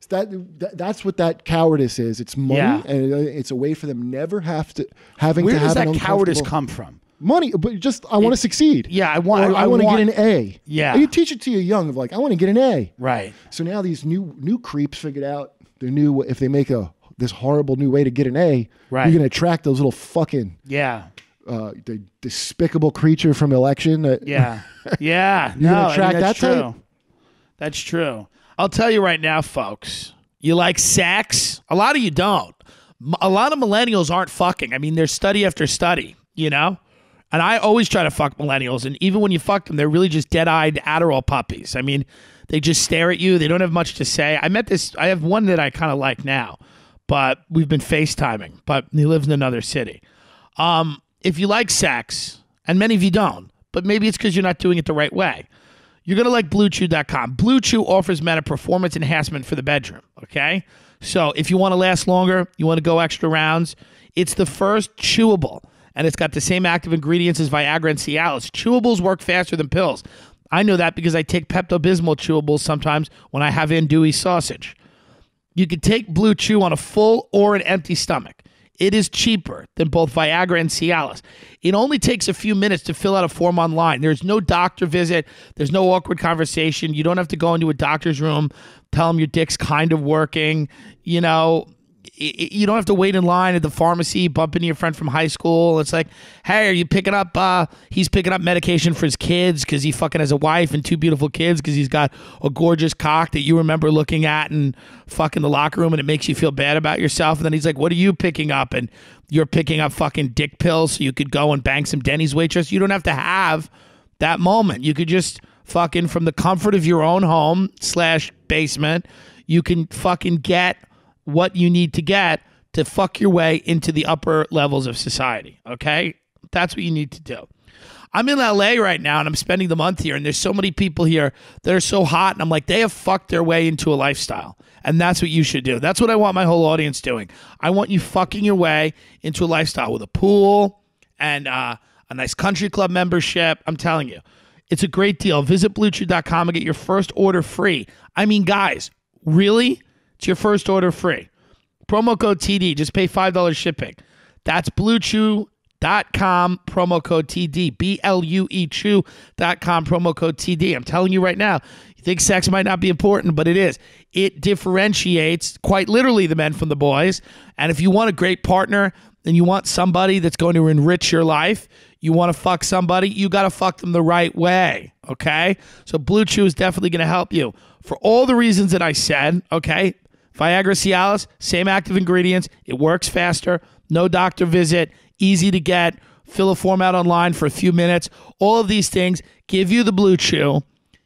That's what that cowardice is. It's money, and it's a way for them never having to have Where does an that cowardice come from? Money, but just I want to succeed. Yeah, I want to get an A. Yeah, and you teach it to your young of I want to get an A. Right. So now these new creeps figured out if they make this horrible new way to get an A, right, you're gonna attract those little fucking the despicable creature from Election. Yeah. You're gonna attract that's that true. type? That's true. I'll tell you right now, folks. You like sex? A lot of you don't. A lot of millennials aren't fucking. I mean, there's study after study, And I always try to fuck millennials. And even when you fuck them, they're really just dead-eyed Adderall puppies. I mean, they just stare at you. They don't have much to say. I have one that I kind of like now, but we've been FaceTiming, but he lives in another city. If you like sex, and many of you don't, but maybe it's because you're not doing it the right way, you're going to like BlueChew.com. Blue Chew offers men a performance enhancement for the bedroom, okay? So if you want to last longer, you want to go extra rounds, it's the first chewable, and it's got the same active ingredients as Viagra and Cialis. Chewables work faster than pills. I know that because I take Pepto-Bismol chewables sometimes when I have andouille sausage. You can take Blue Chew on a full or an empty stomach. It is cheaper than both Viagra and Cialis. It only takes a few minutes to fill out a form online. There's no doctor visit. There's no awkward conversation. You don't have to go into a doctor's room, tell them your dick's kind of working. You don't have to wait in line at the pharmacy, bump into your friend from high school. It's like, hey, are you picking up, he's picking up medication for his kids because he fucking has a wife and 2 beautiful kids because he's got a gorgeous cock that you remember looking at and fucking the locker room and it makes you feel bad about yourself. And then he's like, what are you picking up? And you're picking up fucking dick pills so you could go and bang some Denny's waitress. You don't have to have that moment. You could just fucking from the comfort of your own home / basement, you can fucking get what you need to get to fuck your way into the upper levels of society, okay? That's what you need to do. I'm in LA right now, and I'm spending the month here, and there's so many people here that are so hot, and I'm like, they have fucked their way into a lifestyle, and that's what you should do. That's what I want my whole audience doing. I want you fucking your way into a lifestyle with a pool and a nice country club membership. I'm telling you, it's a great deal. Visit BlueChew.com and get your first order free. I mean, guys, really? It's your first order free. Promo code TD. Just pay $5 shipping. That's BlueChew.com. BlueChew.com, promo code TD, BLUE Chew.com, promo code TD. I'm telling you right now, you think sex might not be important, but it is. It differentiates quite literally the men from the boys. And if you want a great partner and you want somebody that's going to enrich your life, you want to fuck somebody, you got to fuck them the right way, okay? So Blue Chew is definitely going to help you. For all the reasons that I said, okay, Viagra Cialis, same active ingredients, it works faster, no doctor visit, easy to get, fill a form out online for a few minutes. All of these things give you the Blue Chew.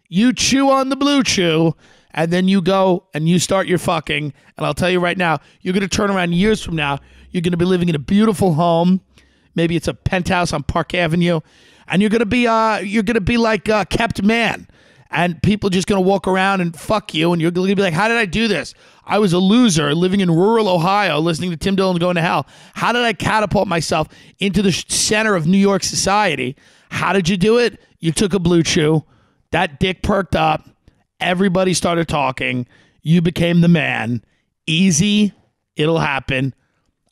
You chew on the Blue Chew, and then you go and you start your fucking. And I'll tell you right now, you're going to turn around years from now, you're going to be living in a beautiful home. Maybe it's a penthouse on Park Avenue, and you're going to be like a kept man. And people just going to walk around and fuck you, and you're going to be like, how did I do this? I was a loser living in rural Ohio listening to Tim Dillon Going to Hell. How did I catapult myself into the center of New York society? How did you do it? You took a Blue Chew. That dick perked up. Everybody started talking. You became the man. Easy. It'll happen.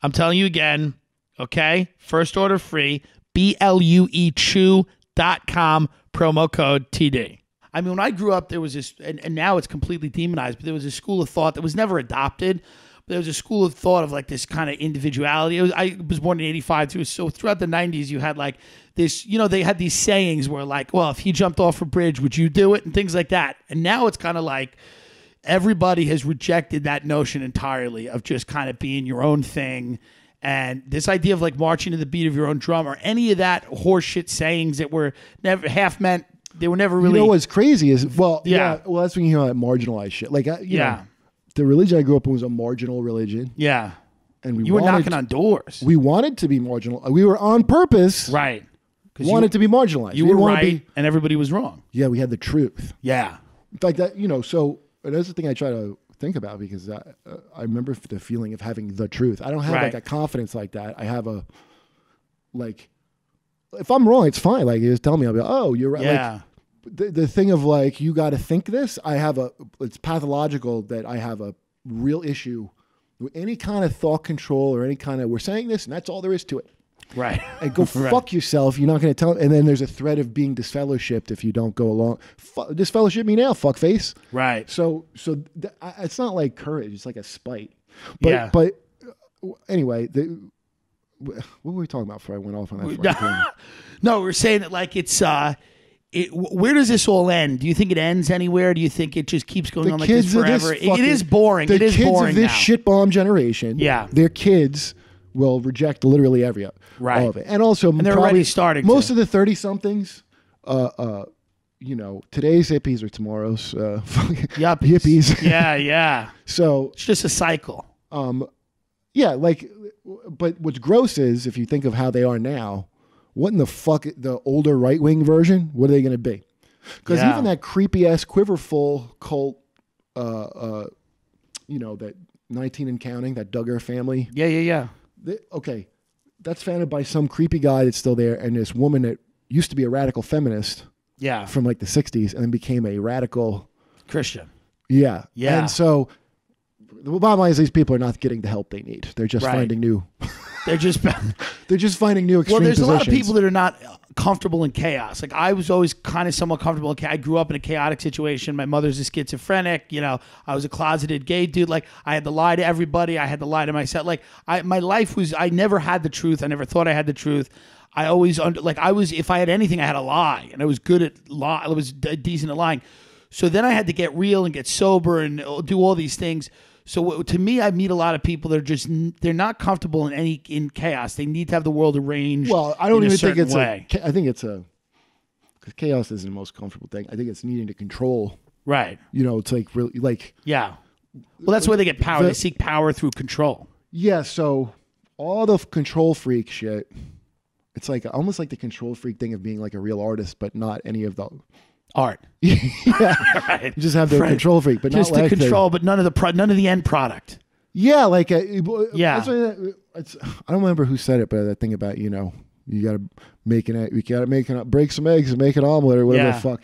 I'm telling you again, okay? First order free. BLUE Chew.com, promo code TD. I mean, when I grew up, there was this, and now it's completely demonized, but there was a school of thought that was never adopted. But there was a school of thought of like this kind of individuality. I was born in 85 too, so throughout the 90s, you had like this, they had these sayings where like, well, if he jumped off a bridge, would you do it? And things like that. And now it's kind of like everybody has rejected that notion entirely of just kind of being your own thing. And this idea of like marching to the beat of your own drum or any of that horseshit sayings that were never half meant. They were never really. You know what's crazy is well, yeah. Well, that's when you hear that marginalized shit. Like, you know, the religion I grew up in was a marginal religion. Yeah, and you were knocking on doors. We wanted to be marginal. We were on purpose, right? Wanted to be marginalized. You were right, and everybody was wrong. Yeah, we had the truth. Yeah, like that. So that's the thing I try to think about because I remember the feeling of having the truth. I don't have like a confidence like that. I have a like. If I'm wrong, it's fine. Like, you just tell me. I'll be like, oh, you're right. Yeah. Like, the thing of like, you got to think this. It's pathological that I have a real issue with any kind of thought control or any kind of, we're saying this and that's all there is to it. Right. And go fuck yourself. You're not going to tell. And then there's a threat of being disfellowshipped if you don't go along. Disfellowship me now, fuckface. Right. So it's not like courage. It's like a spite. But anyway, what were we talking about before I went off on that? No, we're saying that like it's where does this all end? Do you think it ends anywhere? Do you think it just keeps going on like this forever? It is boring. It is boring. The kids of this shit bomb generation, their kids will reject literally every all of it, and also they're already starting. Most of the 30-somethings, today's hippies are tomorrow's hippies. Yeah. So it's just a cycle. But what's gross is if you think of how they are now, what in the fuck, the older right-wing version, what are they going to be? Because even that creepy-ass Quiverful cult, that 19 and Counting, that Duggar family. Yeah. That's founded by some creepy guy that's still there, and this woman that used to be a radical feminist from like the 60s and then became a radical Christian. Yeah. And so the bottom line is these people are not getting the help they need. They're just finding new. They're just finding new extreme there's positions. A lot of people that are not comfortable in chaos. Like I was always kind of somewhat comfortable in chaos. I grew up in a chaotic situation. My mother's a schizophrenic. I was a closeted gay dude. Like I had to lie to everybody. I had to lie to myself. Like my life was. I never had the truth. I never thought I had the truth. I always if I had anything, I had to lie, and I was good at lie. I was decent at lying. So then I had to get real and get sober and do all these things. So to me, I meet a lot of people that are they're not comfortable in chaos. They need to have the world arranged. Well, I don't even think it's way. I think it's because chaos isn't the most comfortable thing. I think it's needing to control. Right. It's like really like. Yeah. Well, that's where they get power. They seek power through control. Yeah. So all the control freak shit, it's like almost like the control freak thing of being like a real artist, but not any of the art. Right. You just have the control freak, but just not the control, but none of the end product. Yeah, like I don't remember who said it, but that thing about you gotta break some eggs and make an omelet or whatever the fuck.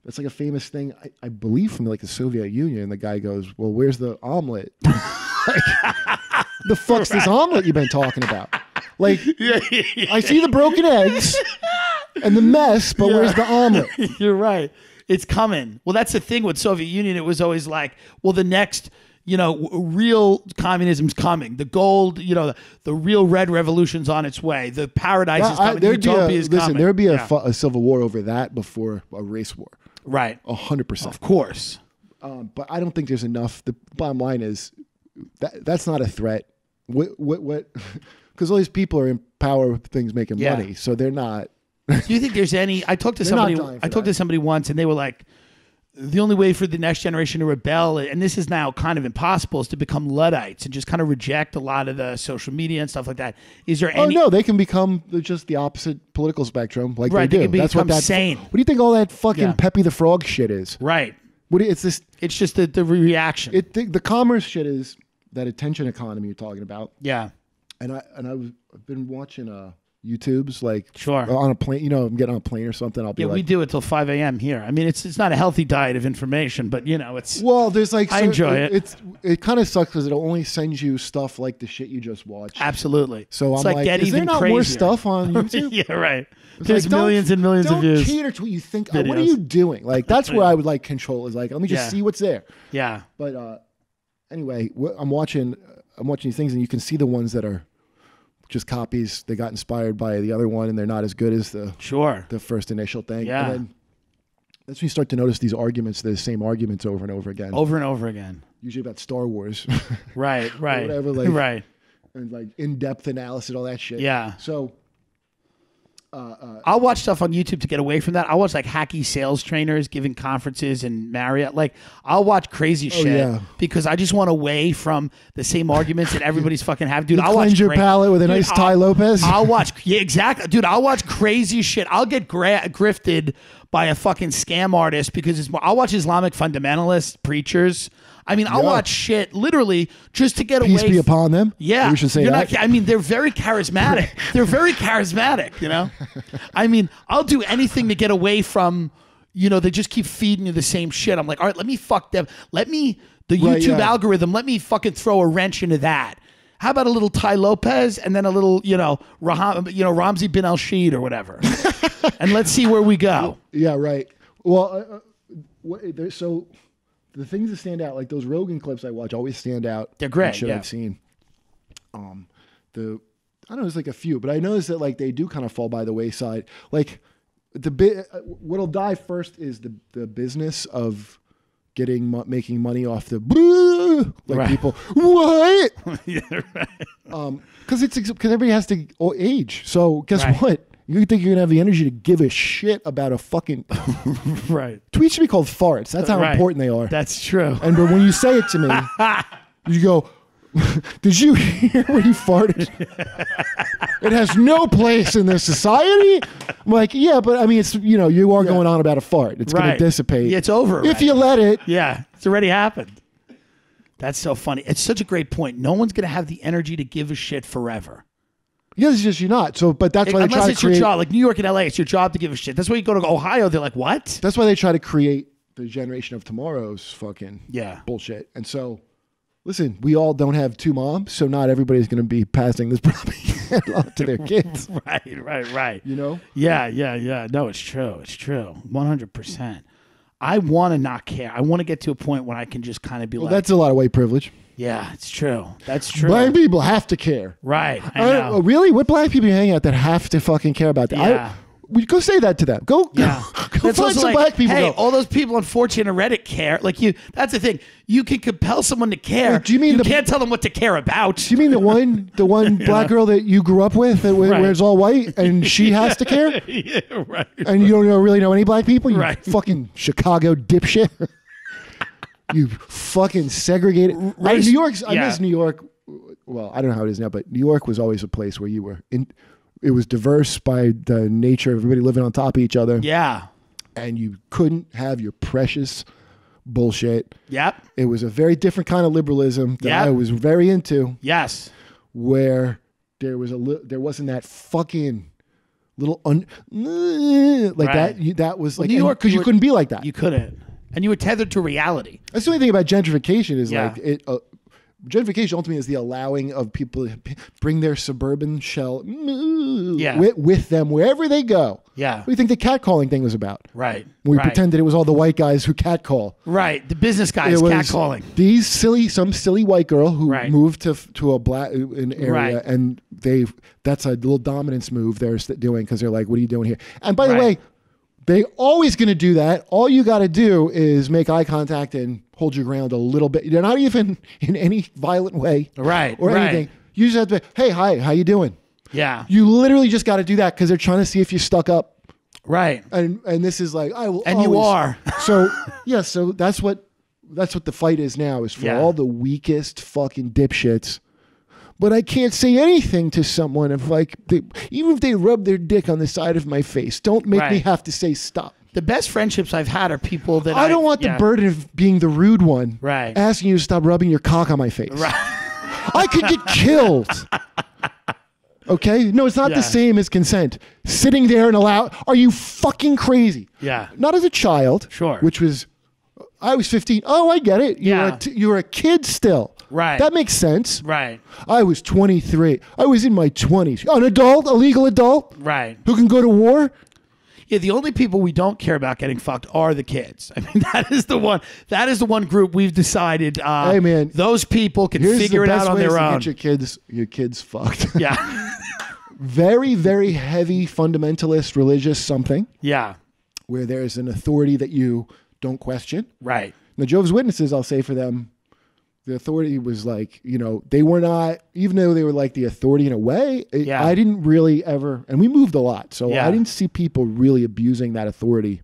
That's like a famous thing, I believe, from like the Soviet Union. The guy goes, "Well, where's the omelet? Like, the fuck's this omelet you've been talking about?" Like, I see the broken eggs and the mess, but where's the omelet? You're right. It's coming. Well, that's the thing with Soviet Union. It was always like, well, the next, real communism's coming. The gold, the real red revolution's on its way. The paradise is coming. The utopia is coming. There would be a civil war over that before a race war. Right. 100%. Of course. But I don't think there's enough. The bottom line is that's not a threat. What? Because all these people are in power with things making money, so they're not. Do you think there's any? I talked to somebody once, and they were like, the only way for the next generation to rebel, and this is now kind of impossible, is to become Luddites and just kind of reject a lot of the social media and stuff like that. Is there any? Oh no, they can become just the opposite political spectrum, like right, they do. That's what that's sane. What do you think all that fucking Peppy the Frog shit is? Right. It's this. It's just the reaction. The commerce shit is that attention economy you're talking about. Yeah. And I've been watching YouTube's like sure on a plane. I'm getting on a plane or something. I'll be like, we do it till 5 a.m. here. I mean, it's not a healthy diet of information, but it's. Well, there's like I enjoy it. It kind of sucks because it only sends you stuff like the shit you just watched. Absolutely. So it's I'm like, is there not more stuff on YouTube? Yeah, right. There's millions and millions of views. Don't cater to what you think. What are you doing? Like that's where I would like control. Is like let me just see what's there. Yeah. But anyway, I'm watching these things, and you can see the ones that are just copies. They got inspired by the other one, and they're not as good as the first initial thing. Yeah. And then that's when you start to notice these arguments, the same arguments over and over again. Over and over again. Usually about Star Wars. Right. Or whatever, like, right. And like in-depth analysis, all that shit. Yeah. So I'll watch stuff on YouTube to get away from that. I'll watch like hacky sales trainers giving conferences and Marriott. Like I'll watch crazy shit because I just want away from the same arguments that everybody's fucking have. Dude, I'll cleanse your palate with a nice Ty Lopez. I'll watch, exactly. Dude, I'll watch crazy shit. I'll get grifted by a fucking scam artist because it's more. I'll watch Islamic fundamentalist preachers. I mean, I'll watch shit literally just to get away. Peace be upon them. Yeah. We should say that. I mean, they're very charismatic. They're very charismatic, I mean, I'll do anything to get away from, they just keep feeding you the same shit. I'm like, all right, let me fuck them. The YouTube algorithm, let me fucking throw a wrench into that. How about a little Ty Lopez and then a little, Ramzi bin Al-Shid or whatever. And let's see where we go. Yeah, right. Well, so the things that stand out, like those Rogan clips I watch, always stand out. They're great. Shit I've seen. I don't know, there's like a few, but I noticed that like they do kind of fall by the wayside. Like what'll die first is the business of making money off the people. What? Yeah, right. Because everybody has to age. So guess what? You think you're gonna have the energy to give a shit about a fucking right? Tweets should be called farts. That's how important they are. That's true. And when you say it to me, you go, "Did you hear when he farted? It has no place in this society." I'm like, "Yeah, but I mean, it's you are going on about a fart. It's gonna dissipate. Yeah, it's over if you let it." Yeah, it's already happened. That's so funny. It's such a great point. No one's gonna have the energy to give a shit forever. Yeah, it's just you're not. So, but that's why they try to create. Unless it's your job, like New York and LA, it's your job to give a shit. That's why you go to Ohio. They're like, what? That's why they try to create the generation of tomorrow's fucking bullshit. And so, listen, we all don't have two moms, so not everybody's going to be passing this propaganda on to their kids. Right. Yeah. No, it's true. 100%. I want to not care. I want to get to a point where I can just kind of be like, that's a lot of white privilege. Yeah, it's true. That's true. Black people have to care. Right. I know. Really? What black people you hang out that have to fucking care about that? Yeah. Go say that to them. Go find some black people. Hey, all those people on 4chan and Reddit care. Like that's the thing. You can compel someone to care. Wait, do you mean you can't tell them what to care about? Do you mean the one black girl that you grew up with that wears all white and she has to care? Yeah, right. And you don't really know any black people? You right. fucking Chicago dipshit. You fucking segregated. I miss New York. Well, I don't know how it is now, but New York was always a place where you were in. It was diverse by the nature of everybody living on top of each other. Yeah. And you couldn't have your precious bullshit. Yep. It was a very different kind of liberalism that I was very into. Yes. Where there wasn't that fucking little that was like New York, because you couldn't be like that. You couldn't. And you were tethered to reality. That's the only thing about gentrification is like it. gentrification ultimately is the allowing of people to bring their suburban shell with them wherever they go. Yeah. What do you think the catcalling thing was about? Right. We right. pretended it was all the white guys who catcall. Right. The business guys It was catcalling. some silly white girl who Right. moved to a black an area, Right. and that's a little dominance move they're doing because they're like, what are you doing here? And by the way, they always going to do that. All you got to do is make eye contact and hold your ground a little bit. You're not even in any violent way, Right, or right. anything. You just have to, hey, hi, how you doing? Yeah. You literally just got to do that because they're trying to see if you stuck up. Right. And this is like, I will. And you are. So yeah, so that's what the fight is now, is for all the weakest fucking dipshits. But I can't say anything to someone if even if they rub their dick on the side of my face, don't make me have to say stop. The best friendships I've had are people that I don't want the burden of being the rude one, Right. asking you to stop rubbing your cock on my face. Right. I could get killed. Okay? No, it's not the same as consent. Sitting there and are you fucking crazy? Yeah. Not as a child. Sure. Which was, I was 15. Oh, I get it. You were a kid still. Right. That makes sense. Right. I was 23. I was in my 20s. An adult, a legal adult. Right. Who can go to war. Yeah, the only people we don't care about getting fucked are the kids. I mean, that is the one group we've decided. Hey man, those people can figure it out on their own. Get your kids fucked. Yeah. Very, very heavy fundamentalist religious something. Yeah. Where there's an authority that you don't question. Right. Now, Jehovah's Witnesses, I'll say for them, the authority was like, they were not, even though they were like the authority in a way, I didn't really ever, and we moved a lot, so I didn't see people really abusing that authority.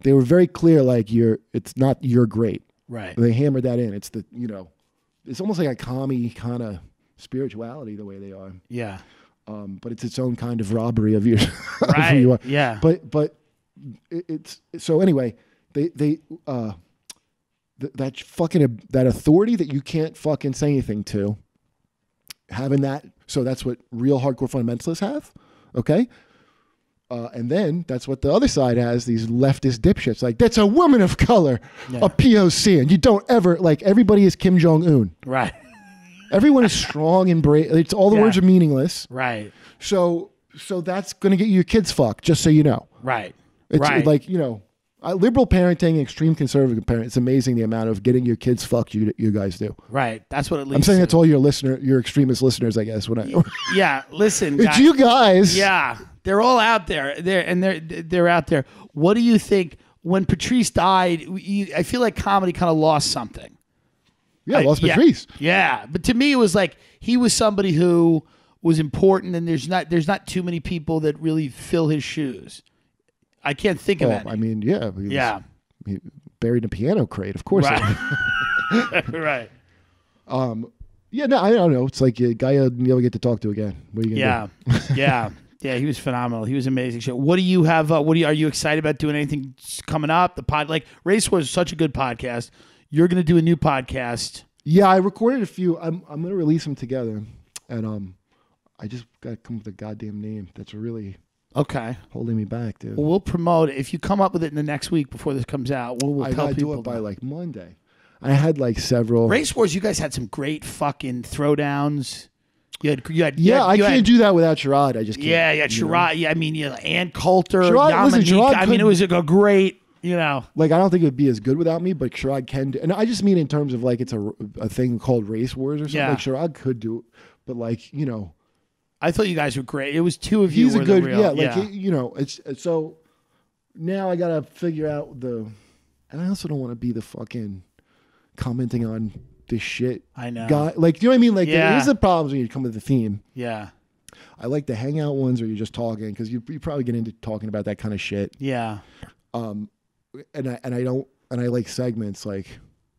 They were very clear, like, it's not you're great. Right. They hammered that in. It's it's almost like a commie kind of spirituality the way they are. Yeah. But it's its own kind of robbery of your, right. of who you are. Yeah. But it's, so anyway, that fucking that authority that you can't fucking say anything to, having that, so that's what real hardcore fundamentalists have, okay? And then that's what the other side has, these leftist dipshits, like, that's a woman of color, a POC, and you don't ever, like, everybody is Kim Jong-un. Right. Everyone is strong and brave. It's all the words are meaningless. Right. So that's going to get your kids fucked, just so you know. Right. It's right. like, liberal parenting, extreme conservative parenting. It's amazing the amount of getting your kids fucked you guys do. Right. That's what it leads. I'm saying that to all your extremist listeners, I guess. Yeah. Listen, it's you guys. Yeah, they're all out there. They're out there. What do you think when Patrice died? I feel like comedy kind of lost something. Yeah, lost Patrice. Yeah, but to me, it was like he was somebody who was important, and there's not too many people that really fill his shoes. I can't think of it. I mean, yeah. He buried in a piano crate, of course. Right. Right. Yeah, no, I don't know. It's like a guy you'll never get to talk to again. What are you going to do? Yeah. Yeah, he was phenomenal. He was amazing. What do you have? Are you excited about doing anything coming up? Race Wars is such a good podcast. You're going to do a new podcast. Yeah, I recorded a few. I'm going to release them together. And I just got to come up with a goddamn name that's really holding me back, dude. Well, we'll promote it. If you come up with it in the next week before this comes out, we'll tell people. Do it by like Monday. I had like several. Race Wars, you guys had some great fucking throwdowns. I can't do that without Sherrod. I just can't. Yeah, Sherrod. Yeah, I mean, Ann Coulter, Sherrod, Yamanika. I mean, it was a great, Like, I don't think it would be as good without me, but Sherrod can do. And I just mean in terms of like it's a thing called Race Wars or something. Yeah. Like Sherrod could do it, but like, I thought you guys were great. It was two of you. He's a good, real, it's so now I got to figure out and I also don't want to be the fucking commenting on this shit. I know. Guy. Like, you know what I mean? Like, there's the problems when you come with the theme. Yeah. I like the hangout ones where you're just talking because you probably get into talking about that kind of shit. Yeah. And I like segments. Like,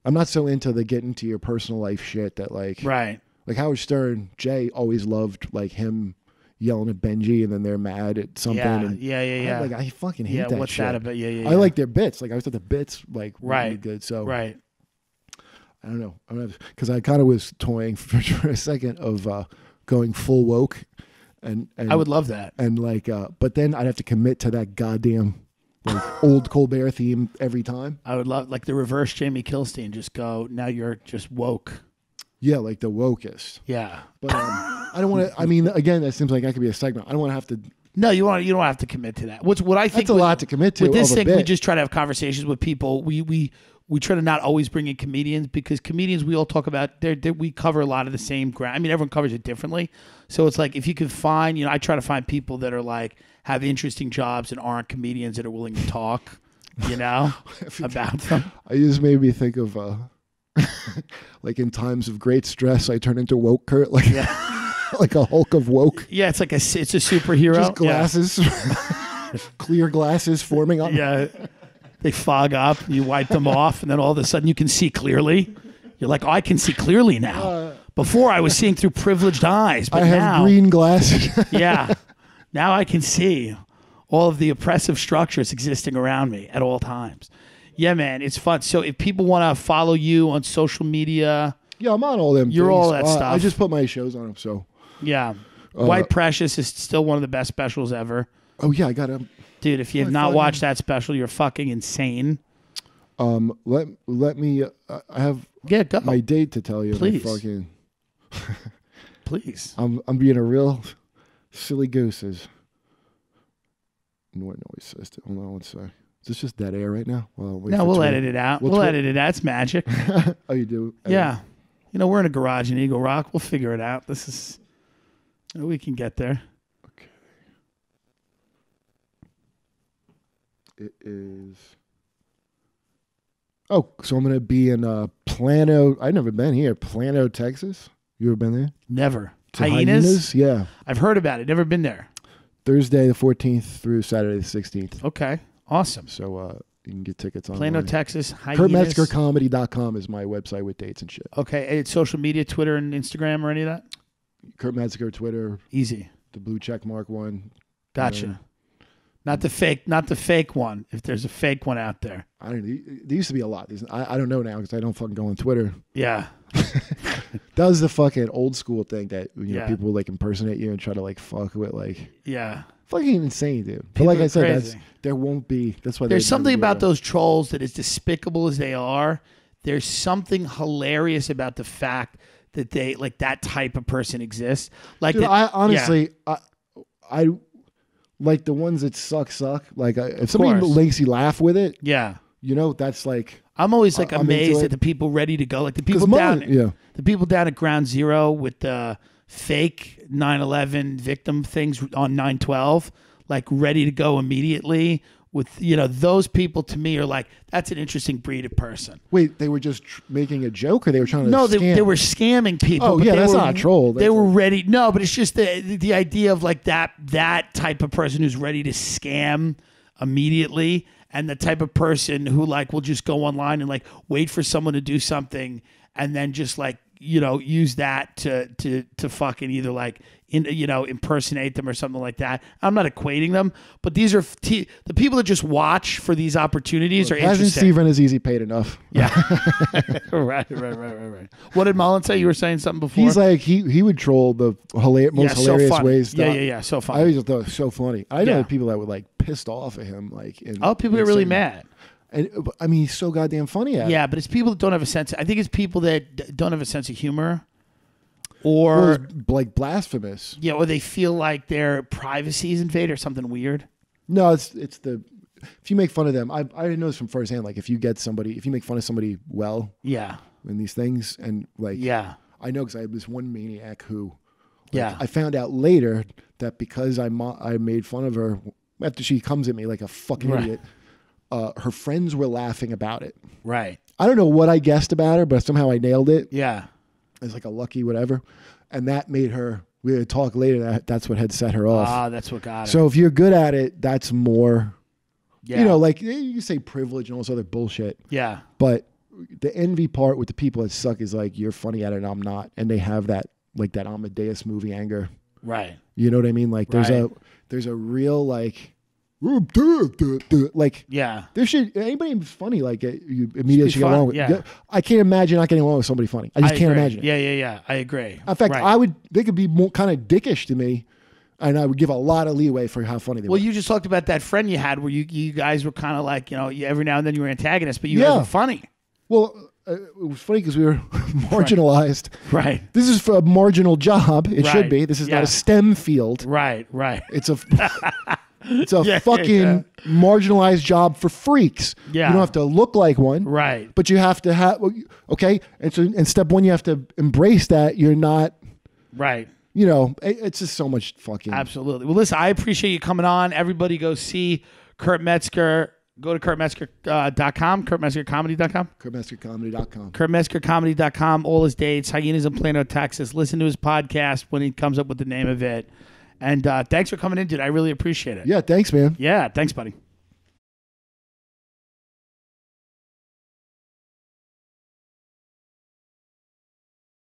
I'm not so into the get into your personal life shit that like like Howard Stern. Jay always loved like him yelling at Benji and then they're mad at something. Yeah. I fucking hate that. What's shit. that about? Yeah. I like their bits. Like I always thought the bits like really good. So I don't know. Because I kind of was toying for a second of going full woke, and I would love that. And like, but then I'd have to commit to that goddamn like old Colbert theme every time. I would love like the reverse Jamie Kilstein. Just go now. You're just woke. Yeah, like the wokest. Yeah. But I don't want to. I mean, again, that seems like that could be a segment. I don't want to have to. No, you don't have to commit to that. What I think That's a lot to commit to. With this of a thing, we bit. just try to have conversations with people. We try to not always bring in comedians because comedians we all talk about. We cover a lot of the same ground. I mean, everyone covers it differently. So it's like if you can find, I try to find people that are like have interesting jobs and aren't comedians that are willing to talk, about them. I just made me think of like in times of great stress, I turn into woke Kurt, like like a Hulk of woke. Yeah, it's like it's a superhero. Just glasses, clear glasses forming up. Yeah, they fog up. You wipe them off, and then all of a sudden you can see clearly. You're like, oh, I can see clearly now. Before I was seeing through privileged eyes, but I have now, green glasses. yeah, now I can see all of the oppressive structures existing around me at all times. Yeah, man, it's fun. So if people want to follow you on social media, Yeah, I'm on all them. You're things. all that stuff. I just put my shows on them. So. yeah, White Precious is still one of the best specials ever. Oh yeah, I got to. Dude, if you have not watched that special, you're fucking insane. Let me. I have Go. my date to tell you. Please. Fucking. Please. I'm being a real silly goose. No noise system. Hold on one sec. Is this just dead air right now? Well, We'll edit it out. We'll edit it out. It's magic. Oh, you do? Yeah. We're in a garage in Eagle Rock. We'll figure it out. This is. We can get there. Okay. It is. Oh, so I'm going to be in Plano. I've never been here. Plano, Texas. You ever been there? Never. To Hyenas? Yeah. I've heard about it. Never been there. Thursday the 14th through Saturday the 16th. Okay. Awesome. So you can get tickets on Plano, Texas. Hyenas. KurtMetzgerComedy.com is my website with dates and shit. Okay. It's social media, Twitter and Instagram or any of that? Kurt Metzger, Twitter. Easy. The blue check mark one. Gotcha. Not the fake one. If there's a fake one out there. I don't know. There used to be a lot. I don't know now because I don't fucking go on Twitter. Yeah. That was the fucking old school thing that know, Yeah. people would like impersonate you and try to like fuck with like Yeah. fucking insane, dude. But People like are I said, crazy. there won't be. That's why There's there'd something never be about a- those trolls that, as despicable as they are, there's something hilarious about the fact that they like that type of person exists. Like Dude, that, I honestly, I like the ones that suck. Like if somebody course. makes you laugh with it, yeah. that's like I'm always like I'm into amazed it. at the people ready to go. Like the people 'cause down, mine- the people down at Ground Zero with the fake 9/11 victim things on 9/12, like ready to go immediately. With those people to me are like that's an interesting breed of person. Wait, they were just making a joke, or they were trying to? No, scam? they were scamming people. Oh but yeah, they that's were, not a troll. They were ready. No, but it's just the idea of like that type of person who's ready to scam immediately, and the type of person who like will just go online and like wait for someone to do something and then just like use that to fucking either like impersonate them or something like that. I'm not equating them, but these are the people that just watch for these opportunities are Hasn't interesting. Stephen Azizi paid enough? Yeah. right. What did Mullen say? You were saying something before? He's like he would troll the most hilarious so funny. ways. Yeah. So funny. I always thought it was so funny. I know Yeah. people that were like pissed off at him, like people get really mad. And I mean, he's so goddamn funny at it. Yeah, but it's people that don't have a sense. I think it's people that don't have a sense of humor, Or or it's, like blasphemous. or they feel like their privacy is invaded or something weird. No, it's the if you make fun of them. I know this from firsthand. Like if you make fun of somebody Yeah, in these things, and like yeah, I know because I had this one maniac who, yeah. I found out later that because I made fun of her after she comes at me like a fucking Right. idiot. Her friends were laughing about it. Right. I don't know what I guessed about her, but somehow I nailed it. Yeah. It's like a lucky whatever, and that made her. We would talk later. That's what had set her off. Ah, that's what got it. So if you're good at it, that's more. yeah. Like you say privilege and all this other bullshit. Yeah. But the envy part with the people that suck is like you're funny at it and I'm not, and they have that like that Amadeus movie anger. Right. You know what I mean? Like there's a real like Yeah. there should anybody who's funny like you immediately Should should be get fun, along with. yeah. I can't imagine not getting along with somebody funny. I just can't agree. imagine it. Yeah. I agree. In fact, Right. they could be more kind of dickish to me, and I would give a lot of leeway for how funny they Well, were. you just talked about that friend you had where you guys were kind of like, every now and then you were antagonists, but you guys were funny. Well, it was funny because we were marginalized. Right. This is for a marginal job. It should Right. be. This is not Yeah. a STEM field. Right. It's a it's a Yeah, fucking yeah. marginalized job for freaks. Yeah. You don't have to look like one. Right. But you have to have okay. And so in step one, you have to embrace that you're not. Right. You know, it's just so much fucking. Absolutely. Well, listen, I appreciate you coming on. Everybody go see Kurt Metzger. Go to kurtmetzger.com, kurtmetzgercomedy.com. KurtMetzgerComedy.com. kurtmetzgercomedy.com. All his dates. Hyenas in Plano, Texas. Listen to his podcast when he comes up with the name of it. And thanks for coming in, dude. I really appreciate it. Yeah, thanks, man. Yeah, thanks, buddy.